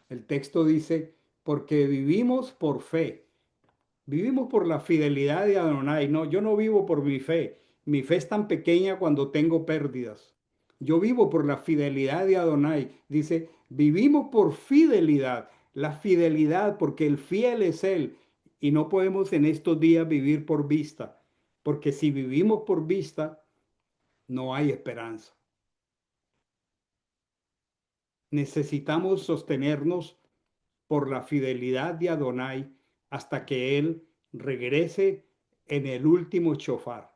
El texto dice, porque vivimos por fe. Vivimos por la fidelidad de Adonai. No, yo no vivo por mi fe. Mi fe es tan pequeña cuando tengo pérdidas. Yo vivo por la fidelidad de Adonai. Dice, vivimos por fidelidad. La fidelidad, porque el fiel es Él. Y no podemos en estos días vivir por vista. Porque si vivimos por vista, no hay esperanza. Necesitamos sostenernos por la fidelidad de Adonai hasta que Él regrese en el último chofar.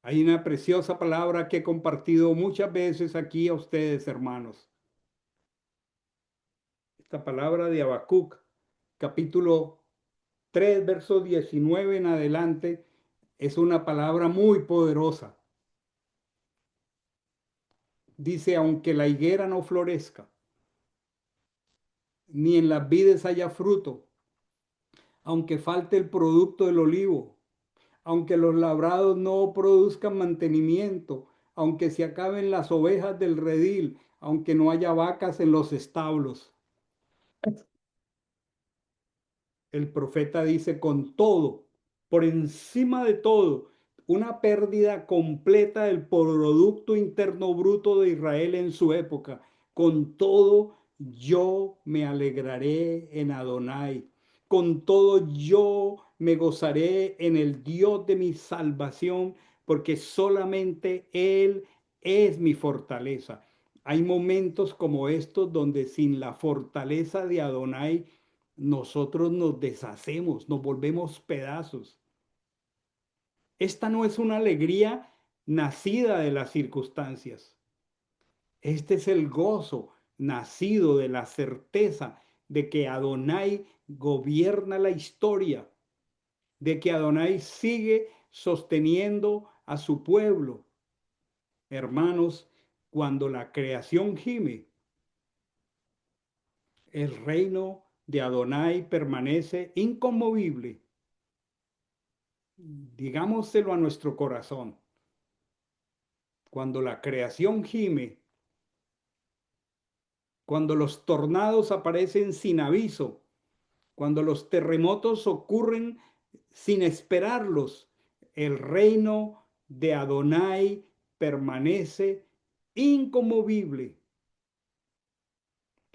Hay una preciosa palabra que he compartido muchas veces aquí a ustedes, hermanos. Esta palabra de Habacuc, capítulo 3, verso 19 en adelante, es una palabra muy poderosa. Dice, aunque la higuera no florezca, ni en las vides haya fruto, aunque falte el producto del olivo, aunque los labrados no produzcan mantenimiento, aunque se acaben las ovejas del redil, aunque no haya vacas en los establos. El profeta dice, con todo, por encima de todo, una pérdida completa del Producto Interno Bruto de Israel en su época. Con todo, yo me alegraré en Adonai. Con todo, yo me gozaré en el Dios de mi salvación, porque solamente Él es mi fortaleza. Hay momentos como estos donde sin la fortaleza de Adonai, nosotros nos deshacemos, nos volvemos pedazos. Esta no es una alegría nacida de las circunstancias. Este es el gozo nacido de la certeza de que Adonai gobierna la historia, de que Adonai sigue sosteniendo a su pueblo. Hermanos, cuando la creación gime, el reino de Adonai permanece inconmovible. Digámoselo a nuestro corazón. Cuando la creación gime, cuando los tornados aparecen sin aviso, cuando los terremotos ocurren sin esperarlos, el reino de Adonai permanece inconmovible.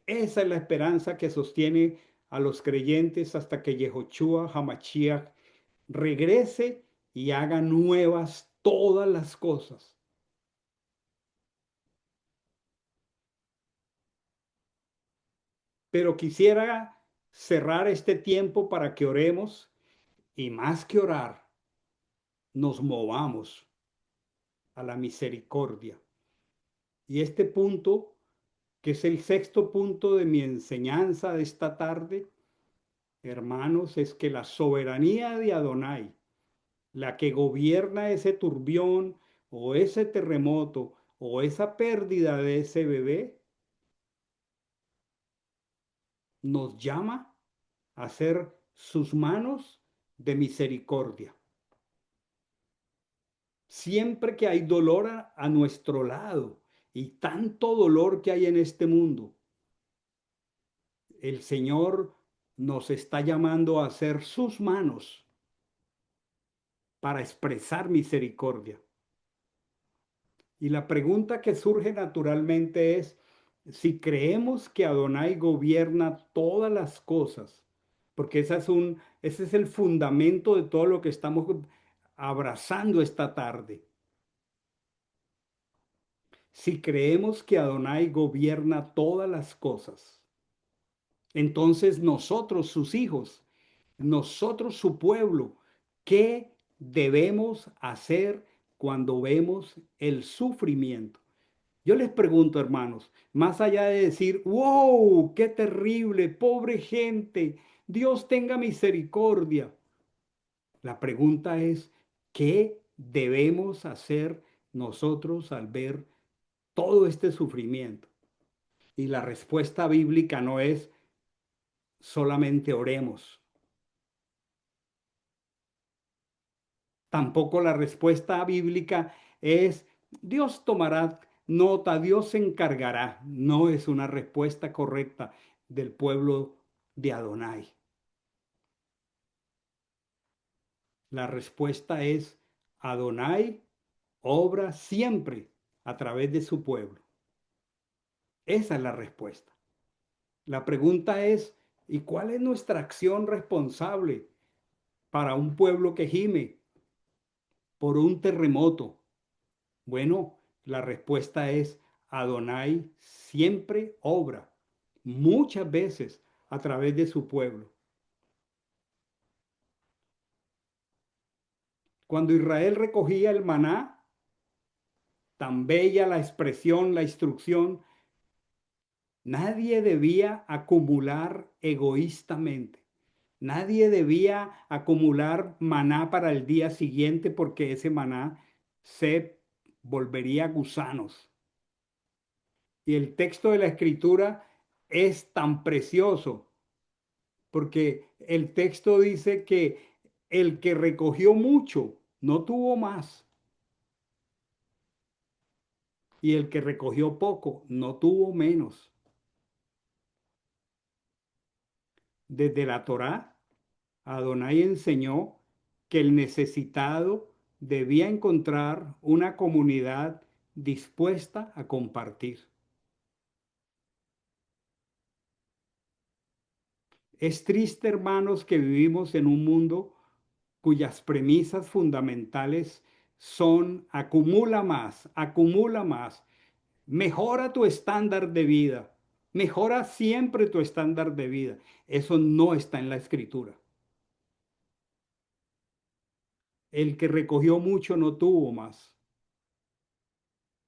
Esa es la esperanza que sostiene a los creyentes hasta que Yehoshua Hamashiach regrese y haga nuevas todas las cosas. Pero quisiera cerrar este tiempo para que oremos y más que orar, nos movamos a la misericordia. Y este punto, que es el sexto punto de mi enseñanza de esta tarde, hermanos, es que la soberanía de Adonai, la que gobierna ese turbión o ese terremoto o esa pérdida de ese bebé, nos llama a ser sus manos de misericordia. Siempre que hay dolor a nuestro lado y tanto dolor que hay en este mundo, el Señor nos está llamando a ser sus manos para expresar misericordia. Y la pregunta que surge naturalmente es si creemos que Adonai gobierna todas las cosas, porque ese es el fundamento de todo lo que estamos abrazando esta tarde. Si creemos que Adonai gobierna todas las cosas, entonces nosotros, sus hijos, nosotros, su pueblo, ¿qué debemos hacer cuando vemos el sufrimiento? Yo les pregunto, hermanos, más allá de decir, wow, qué terrible, pobre gente, Dios tenga misericordia. La pregunta es, ¿qué debemos hacer nosotros al ver todo este sufrimiento? Y la respuesta bíblica no es solamente oremos. Tampoco la respuesta bíblica es Dios tomará nota, Dios se encargará. No es una respuesta correcta del pueblo de Adonai. La respuesta es Adonai obra siempre a través de su pueblo. Esa es la respuesta. La pregunta es, ¿y cuál es nuestra acción responsable para un pueblo que gime por un terremoto? Bueno, la respuesta es Adonai siempre obra, muchas veces a través de su pueblo. Cuando Israel recogía el maná, tan bella la expresión, la instrucción, nadie debía acumular egoístamente. Nadie debía acumular maná para el día siguiente porque ese maná se volvería gusanos. Y el texto de la escritura es tan precioso porque el texto dice que el que recogió mucho no tuvo más y el que recogió poco no tuvo menos. Desde la Torá, Adonai enseñó que el necesitado debía encontrar una comunidad dispuesta a compartir. Es triste, hermanos, que vivimos en un mundo cuyas premisas fundamentales son acumula más, mejora tu estándar de vida, mejora siempre tu estándar de vida. Eso no está en la escritura. El que recogió mucho no tuvo más.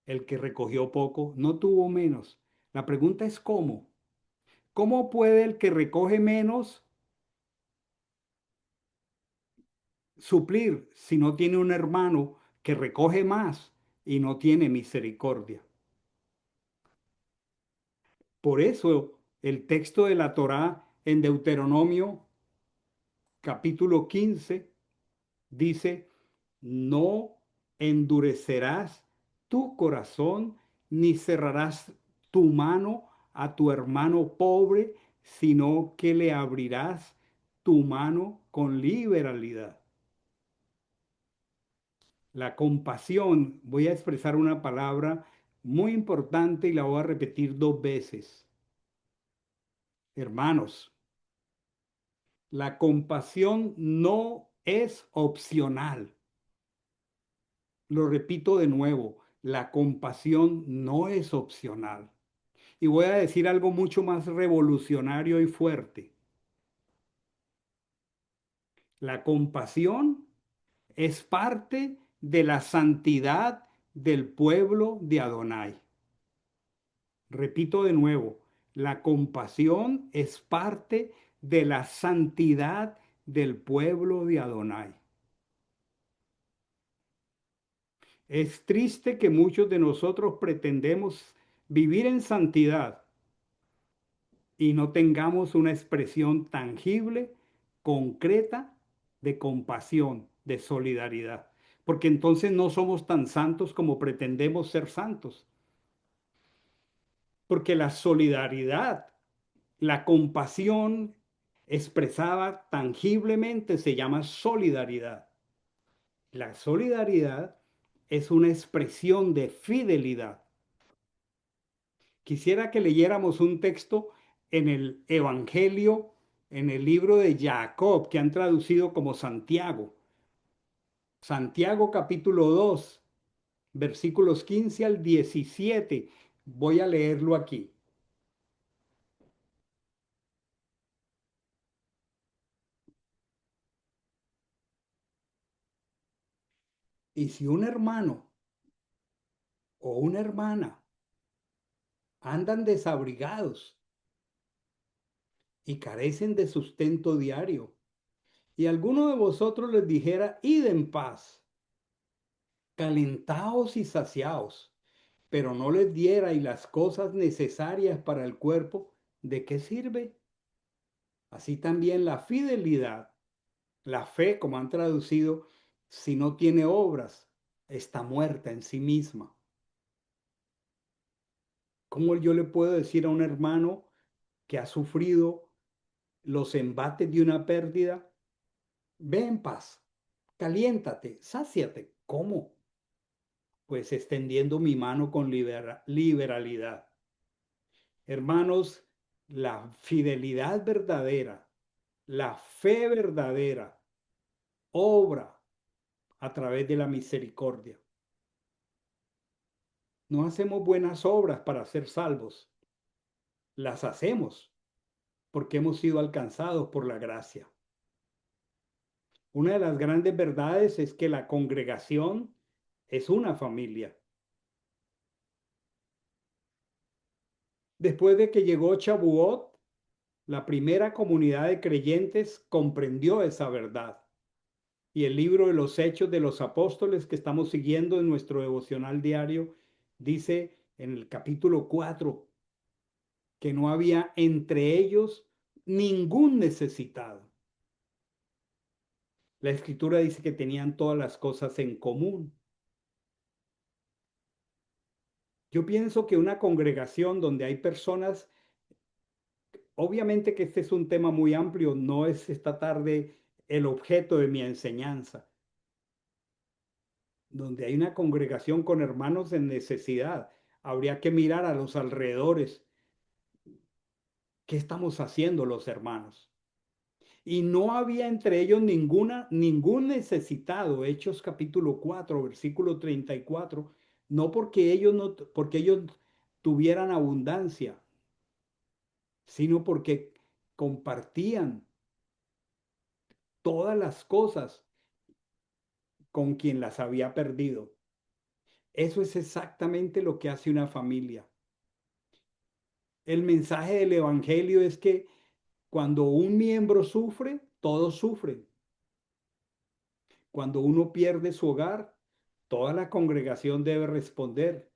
El que recogió poco no tuvo menos. La pregunta es ¿cómo? ¿Cómo puede el que recoge menos suplir si no tiene un hermano que recoge más y no tiene misericordia? Por eso el texto de la Torá en Deuteronomio capítulo 15 dice, no endurecerás tu corazón ni cerrarás tu mano a tu hermano pobre, sino que le abrirás tu mano con liberalidad. La compasión, voy a expresar una palabra muy importante y la voy a repetir dos veces. Hermanos, la compasión no es opcional. Lo repito de nuevo, la compasión no es opcional. Y voy a decir algo mucho más revolucionario y fuerte. La compasión es parte de la santidad del pueblo de Adonai. Repito de nuevo, la compasión es parte de la santidad del pueblo de Adonai. Es triste que muchos de nosotros pretendemos vivir en santidad y no tengamos una expresión tangible, concreta de compasión, de solidaridad. Porque entonces no somos tan santos como pretendemos ser santos. Porque la solidaridad, la compasión expresada tangiblemente se llama solidaridad. La solidaridad es una expresión de fidelidad. Quisiera que leyéramos un texto en el Evangelio, en el libro de Jacob, que han traducido como Santiago. Santiago capítulo 2, versículos 15 al 17. Voy a leerlo aquí. Y si un hermano o una hermana andan desabrigados y carecen de sustento diario, y alguno de vosotros les dijera, id en paz, calentaos y saciaos, pero no les diera y las cosas necesarias para el cuerpo, ¿de qué sirve? Así también la fidelidad, la fe, como han traducido, si no tiene obras, está muerta en sí misma. ¿Cómo yo le puedo decir a un hermano que ha sufrido los embates de una pérdida, ve en paz, caliéntate, sáciate? ¿Cómo? Pues extendiendo mi mano con liberalidad. Hermanos, la fidelidad verdadera, la fe verdadera, obra a través de la misericordia. No hacemos buenas obras para ser salvos, las hacemos porque hemos sido alcanzados por la gracia. Una de las grandes verdades es que la congregación es una familia. Después de que llegó Chabuot, la primera comunidad de creyentes comprendió esa verdad. Y el libro de los Hechos de los Apóstoles que estamos siguiendo en nuestro devocional diario dice en el capítulo 4 que no había entre ellos ningún necesitado. La escritura dice que tenían todas las cosas en común. Yo pienso que una congregación donde hay personas, obviamente que este es un tema muy amplio, no es esta tarde el objeto de mi enseñanza, donde hay una congregación con hermanos en necesidad, habría que mirar a los alrededores. ¿Qué estamos haciendo los hermanos? Y no había entre ellos ningún necesitado. Hechos capítulo 4 versículo 34. No porque ellos, no, porque ellos tuvieran abundancia, sino porque compartían todas las cosas con quien las había perdido. Eso es exactamente lo que hace una familia. El mensaje del Evangelio es que cuando un miembro sufre, todos sufren. Cuando uno pierde su hogar, toda la congregación debe responder.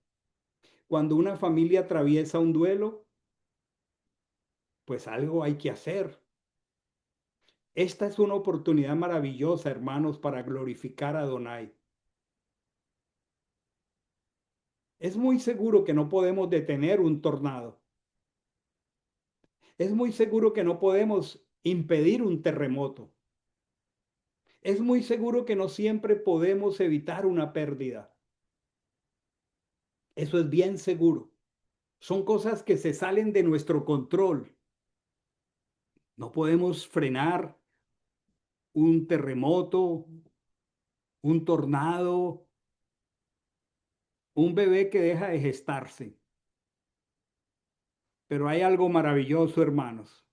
Cuando una familia atraviesa un duelo, pues algo hay que hacer. Esta es una oportunidad maravillosa, hermanos, para glorificar a Adonai. Es muy seguro que no podemos detener un tornado. Es muy seguro que no podemos impedir un terremoto. Es muy seguro que no siempre podemos evitar una pérdida. Eso es bien seguro. Son cosas que se salen de nuestro control. No podemos frenar un terremoto, un tornado, un bebé que deja de gestarse. Pero hay algo maravilloso, hermanos.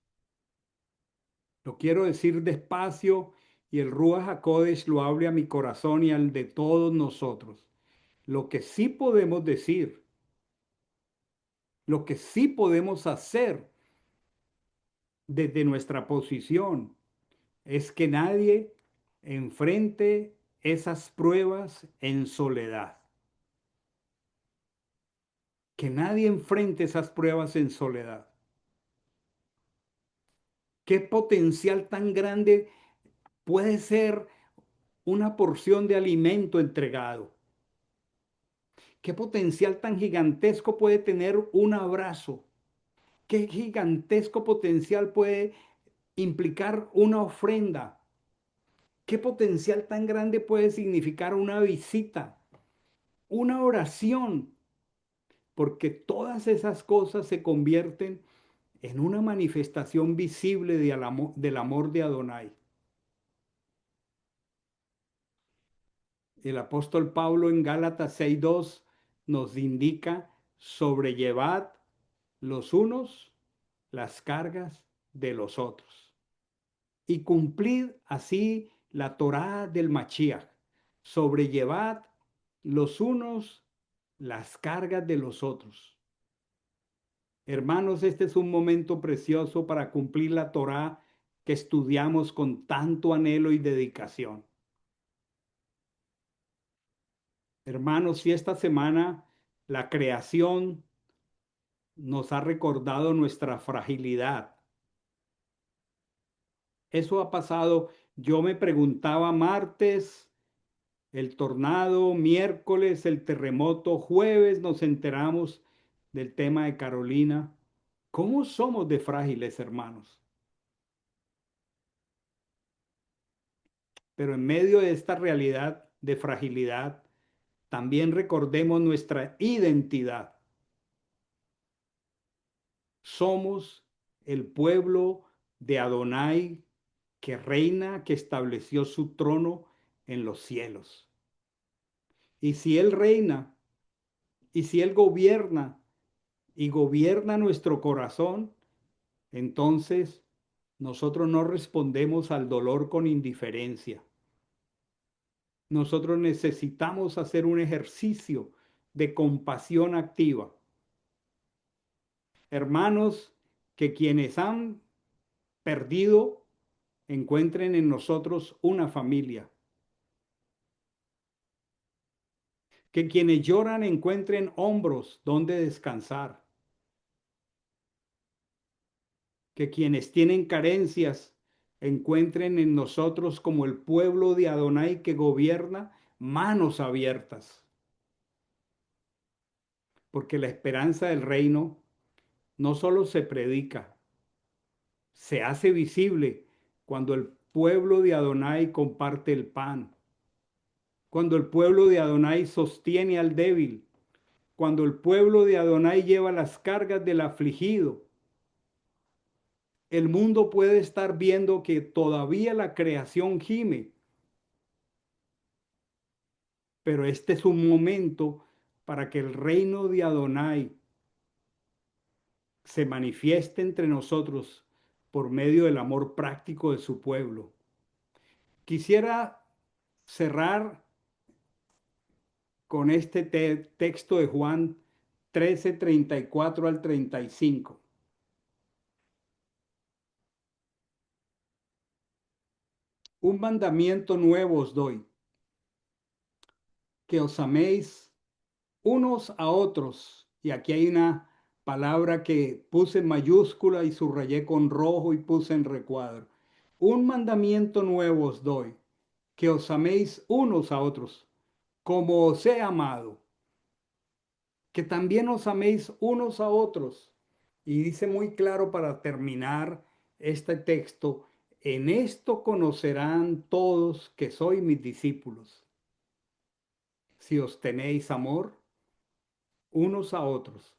Lo quiero decir despacio y el Ruach HaKodesh lo hable a mi corazón y al de todos nosotros. Lo que sí podemos decir, lo que sí podemos hacer desde nuestra posición es que nadie enfrente esas pruebas en soledad. Que nadie enfrente esas pruebas en soledad. ¿Qué potencial tan grande puede ser una porción de alimento entregado? ¿Qué potencial tan gigantesco puede tener un abrazo? ¿Qué gigantesco potencial puede implicar una ofrenda? ¿Qué potencial tan grande puede significar una visita, una oración? Porque todas esas cosas se convierten en una manifestación visible del amor de Adonai. El apóstol Pablo en Gálatas 6:2 nos indica: sobrellevad los unos las cargas de los otros y cumplid así la Torá del Mashiach. Sobrellevad los unos las cargas de los otros. Hermanos, este es un momento precioso para cumplir la Torá que estudiamos con tanto anhelo y dedicación. Hermanos, si esta semana La creación nos ha recordado nuestra fragilidad. Eso ha pasado. Yo me preguntaba martes, el tornado, miércoles, el terremoto, jueves nos enteramos del tema de Carolina. ¿Cómo somos de frágiles, hermanos? Pero en medio de esta realidad de fragilidad, también recordemos nuestra identidad. Somos el pueblo de Adonai que reina, que estableció su trono en los cielos. Y si Él reina, y si Él gobierna, y gobierna nuestro corazón, entonces nosotros no respondemos al dolor con indiferencia. Nosotros necesitamos hacer un ejercicio de compasión activa. Hermanos, que quienes han perdido encuentren en nosotros una familia. Que quienes lloran encuentren hombros donde descansar. Que quienes tienen carencias encuentren en nosotros como el pueblo de Adonai que gobierna manos abiertas. Porque la esperanza del reino no solo se predica, se hace visible cuando el pueblo de Adonai comparte el pan, cuando el pueblo de Adonai sostiene al débil, cuando el pueblo de Adonai lleva las cargas del afligido. El mundo puede estar viendo que todavía la creación gime, pero este es un momento para que el reino de Adonai se manifieste entre nosotros por medio del amor práctico de su pueblo. Quisiera cerrar con este texto de Juan 13:34 al 35. Un mandamiento nuevo os doy, que os améis unos a otros. Y aquí hay una palabra que puse en mayúscula y subrayé con rojo y puse en recuadro. Un mandamiento nuevo os doy, que os améis unos a otros, como os he amado, que también os améis unos a otros. Y dice muy claro para terminar este texto, en esto conocerán todos que sois mis discípulos, si os tenéis amor unos a otros.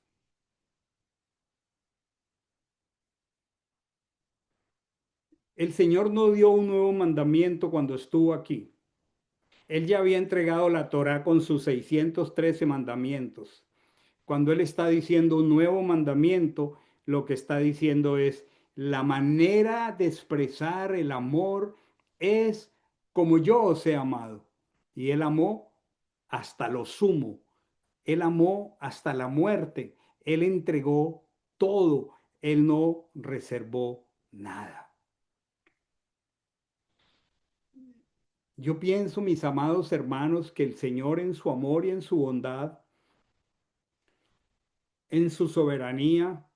El Señor no dio un nuevo mandamiento cuando estuvo aquí. Él ya había entregado la Torá con sus 613 mandamientos. Cuando Él está diciendo un nuevo mandamiento, lo que está diciendo es la manera de expresar el amor es como yo os he amado. Y Él amó hasta lo sumo. Él amó hasta la muerte. Él entregó todo. Él no reservó nada. Yo pienso, mis amados hermanos, que el Señor en su amor y en su bondad, en su soberanía,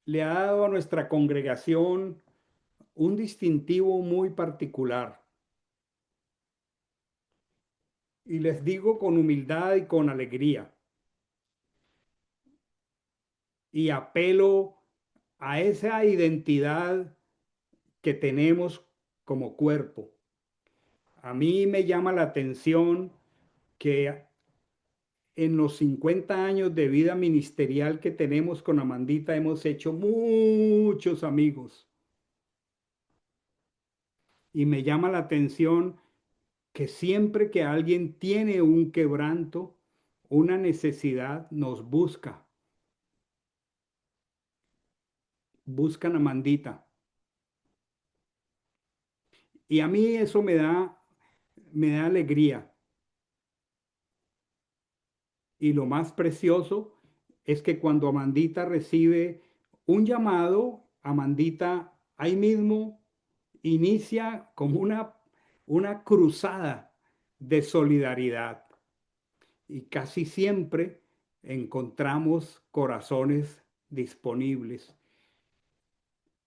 le ha dado a nuestra congregación un distintivo muy particular. Y les digo con humildad y con alegría. Y apelo a esa identidad que tenemos como cuerpo. A mí me llama la atención que en los 50 años de vida ministerial que tenemos con Amandita hemos hecho muchos amigos. Y me llama la atención que siempre que alguien tiene un quebranto, una necesidad, nos buscan a Amandita. Y a mí eso me da alegría. Y lo más precioso es que cuando Amandita recibe un llamado, Amandita ahí mismo inicia como una cruzada de solidaridad. y casi siempre encontramos corazones disponibles.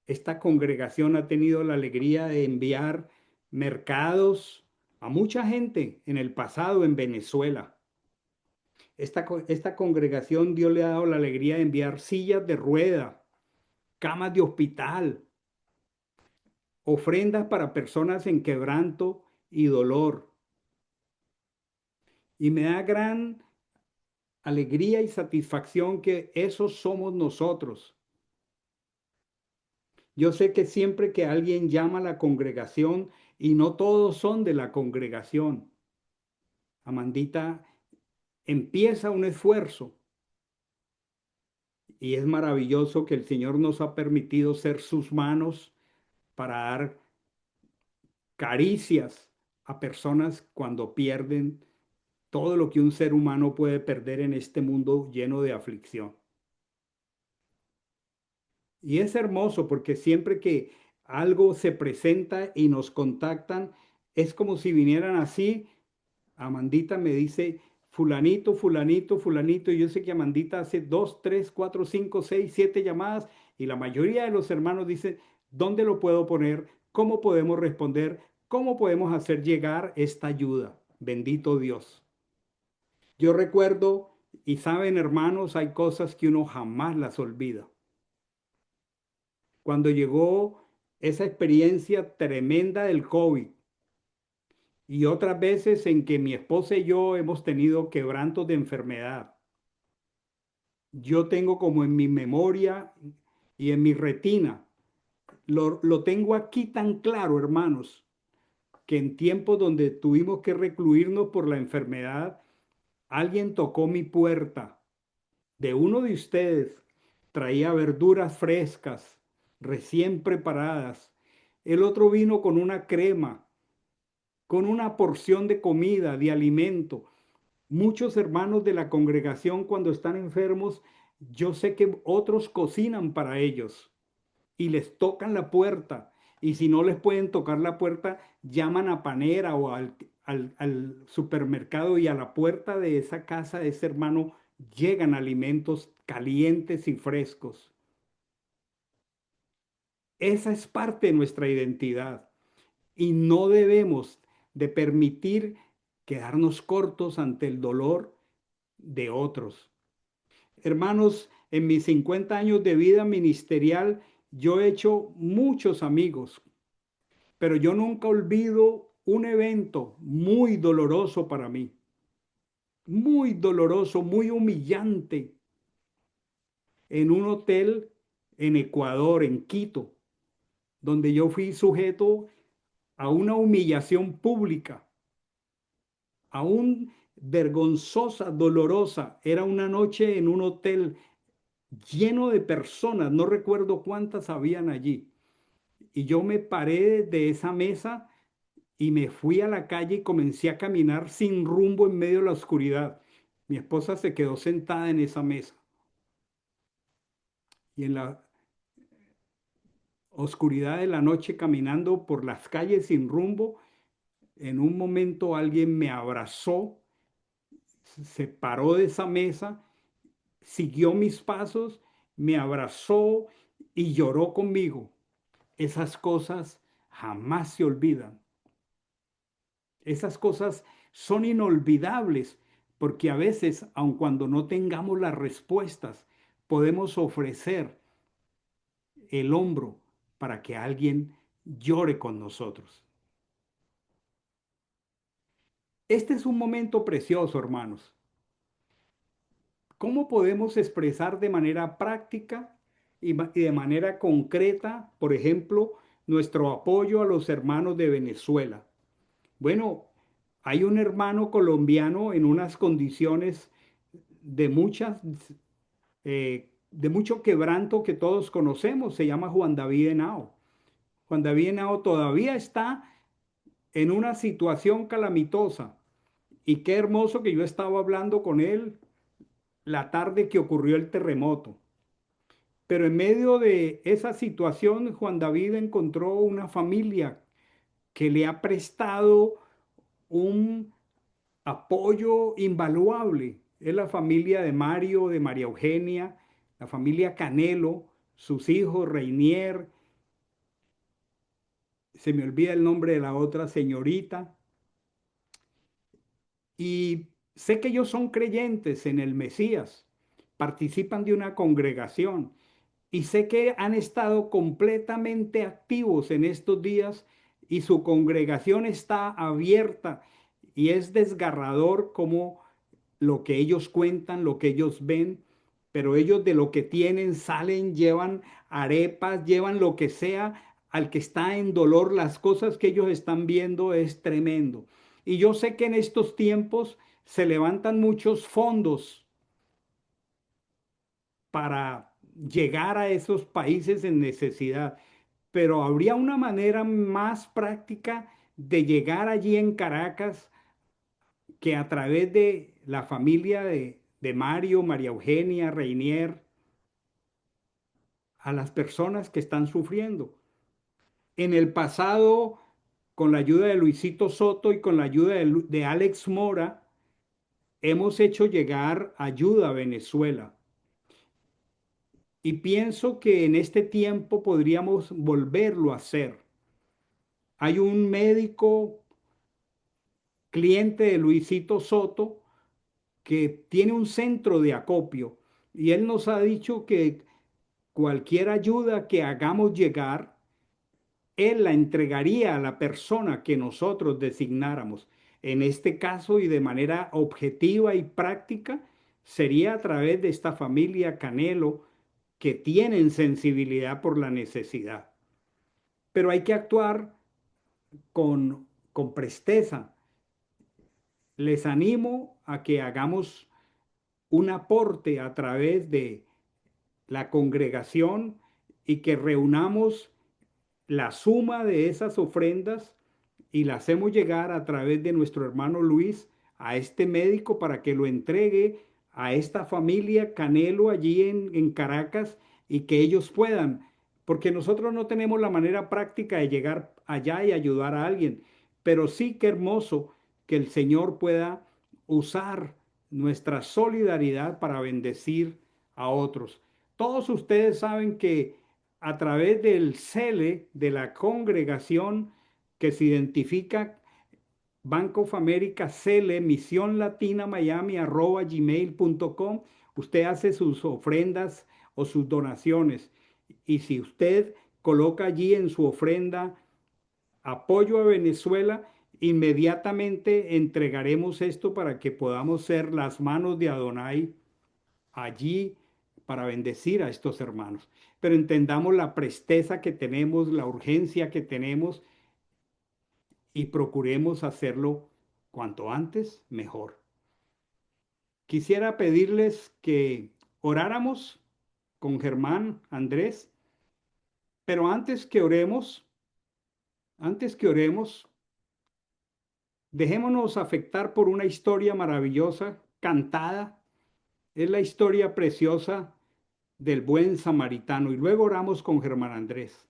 Esta congregación ha tenido la alegría de enviar mercados a mucha gente en el pasado en Venezuela. Esta congregación Dios le ha dado la alegría de enviar sillas de rueda, camas de hospital, ofrendas para personas en quebranto y dolor. Y me da gran alegría y satisfacción que esos somos nosotros. Yo sé que siempre que alguien llama a la congregación, y no todos son de la congregación, Amandita empieza un esfuerzo y es maravilloso que el Señor nos ha permitido ser sus manos para dar caricias a personas cuando pierden todo lo que un ser humano puede perder en este mundo lleno de aflicción. Y es hermoso porque siempre que algo se presenta y nos contactan, es como si vinieran así. Amandita me dice, fulanito, fulanito, fulanito, y yo sé que Amandita hace dos, tres, cuatro, cinco, seis, siete llamadas, y la mayoría de los hermanos dicen, ¿dónde lo puedo poner? ¿Cómo podemos responder? ¿Cómo podemos hacer llegar esta ayuda? Bendito Dios. Yo recuerdo, y saben hermanos, hay cosas que uno jamás las olvida. Cuando llegó esa experiencia tremenda del COVID y otras veces en que mi esposa y yo hemos tenido quebrantos de enfermedad, yo tengo como en mi memoria y en mi retina, lo tengo aquí tan claro, hermanos, que en tiempos donde tuvimos que recluirnos por la enfermedad, alguien tocó mi puerta de uno de ustedes, traía verduras frescas, recién preparadas. El otro vino con una crema, con una porción de comida, de alimento. Muchos hermanos de la congregación cuando están enfermos, yo sé que otros cocinan para ellos y les tocan la puerta. Y si no les pueden tocar la puerta, llaman a Panera o al supermercado y a la puerta de esa casa de ese hermano llegan alimentos calientes y frescos. Esa es parte de nuestra identidad y no debemos de permitir quedarnos cortos ante el dolor de otros. Hermanos, en mis 50 años de vida ministerial, yo he hecho muchos amigos, pero yo nunca olvido un evento muy doloroso para mí, muy doloroso, muy humillante, en un hotel en Ecuador, en Quito, donde yo fui sujeto a una humillación pública, aún vergonzosa, dolorosa. Era una noche en un hotel lleno de personas, no recuerdo cuántas habían allí. Y yo me paré de esa mesa y me fui a la calle y comencé a caminar sin rumbo en medio de la oscuridad. Mi esposa se quedó sentada en esa mesa y en la oscuridad de la noche caminando por las calles sin rumbo, en un momento alguien me abrazó, se paró de esa mesa, siguió mis pasos, me abrazó y lloró conmigo. Esas cosas jamás se olvidan. Esas cosas son inolvidables porque a veces, aun cuando no tengamos las respuestas, podemos ofrecer el hombro para que alguien llore con nosotros. Este es un momento precioso, hermanos. ¿Cómo podemos expresar de manera práctica y de manera concreta, por ejemplo, nuestro apoyo a los hermanos de Venezuela? Bueno, hay un hermano colombiano en unas condiciones de de mucho quebranto que todos conocemos, se llama Juan David Henao. Juan David Henao todavía está en una situación calamitosa y qué hermoso que yo estaba hablando con él la tarde que ocurrió el terremoto. Pero en medio de esa situación, Juan David encontró una familia que le ha prestado un apoyo invaluable. Es la familia de Mario, de María Eugenia, la familia Canelo, sus hijos, Reinier, se me olvida el nombre de la otra señorita, y sé que ellos son creyentes en el Mesías, participan de una congregación, y sé que han estado completamente activos en estos días y su congregación está abierta y es desgarrador como lo que ellos cuentan, lo que ellos ven, pero ellos de lo que tienen salen, llevan arepas, llevan lo que sea al que está en dolor. Las cosas que ellos están viendo es tremendo. Y yo sé que en estos tiempos se levantan muchos fondos para llegar a esos países en necesidad, pero habría una manera más práctica de llegar allí en Caracas que a través de la familia de Mario, María Eugenia, Reinier, a las personas que están sufriendo. En el pasado, con la ayuda de Luisito Soto y con la ayuda de Alex Mora, hemos hecho llegar ayuda a Venezuela. Y pienso que en este tiempo podríamos volverlo a hacer. Hay un médico cliente de Luisito Soto que tiene un centro de acopio y él nos ha dicho que cualquier ayuda que hagamos llegar, él la entregaría a la persona que nosotros designáramos. En este caso y de manera objetiva y práctica, sería a través de esta familia Canelo que tienen sensibilidad por la necesidad. Pero hay que actuar con presteza. Les animo a que hagamos un aporte a través de la congregación y que reunamos la suma de esas ofrendas y la hacemos llegar a través de nuestro hermano Luis a este médico para que lo entregue a esta familia Canelo allí en Caracas y que ellos puedan, porque nosotros no tenemos la manera práctica de llegar allá y ayudar a alguien, pero sí que hermoso que el Señor pueda usar nuestra solidaridad para bendecir a otros. Todos ustedes saben que a través del CELE de la congregación que se identifica Bank of America CELE, Misión Latina Miami, @gmail.com, usted hace sus ofrendas o sus donaciones. Y si usted coloca allí en su ofrenda apoyo a Venezuela, inmediatamente entregaremos esto para que podamos ser las manos de Adonai allí para bendecir a estos hermanos. Pero entendamos la presteza que tenemos, la urgencia que tenemos y procuremos hacerlo cuanto antes, mejor. Quisiera pedirles que oráramos con Germán, Andrés, pero antes que oremos, dejémonos afectar por una historia maravillosa, cantada. Es la historia preciosa del buen samaritano. Y luego oramos con Germán Andrés.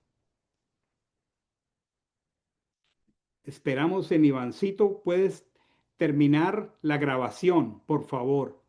Esperamos en Ivancito. Puedes terminar la grabación, por favor.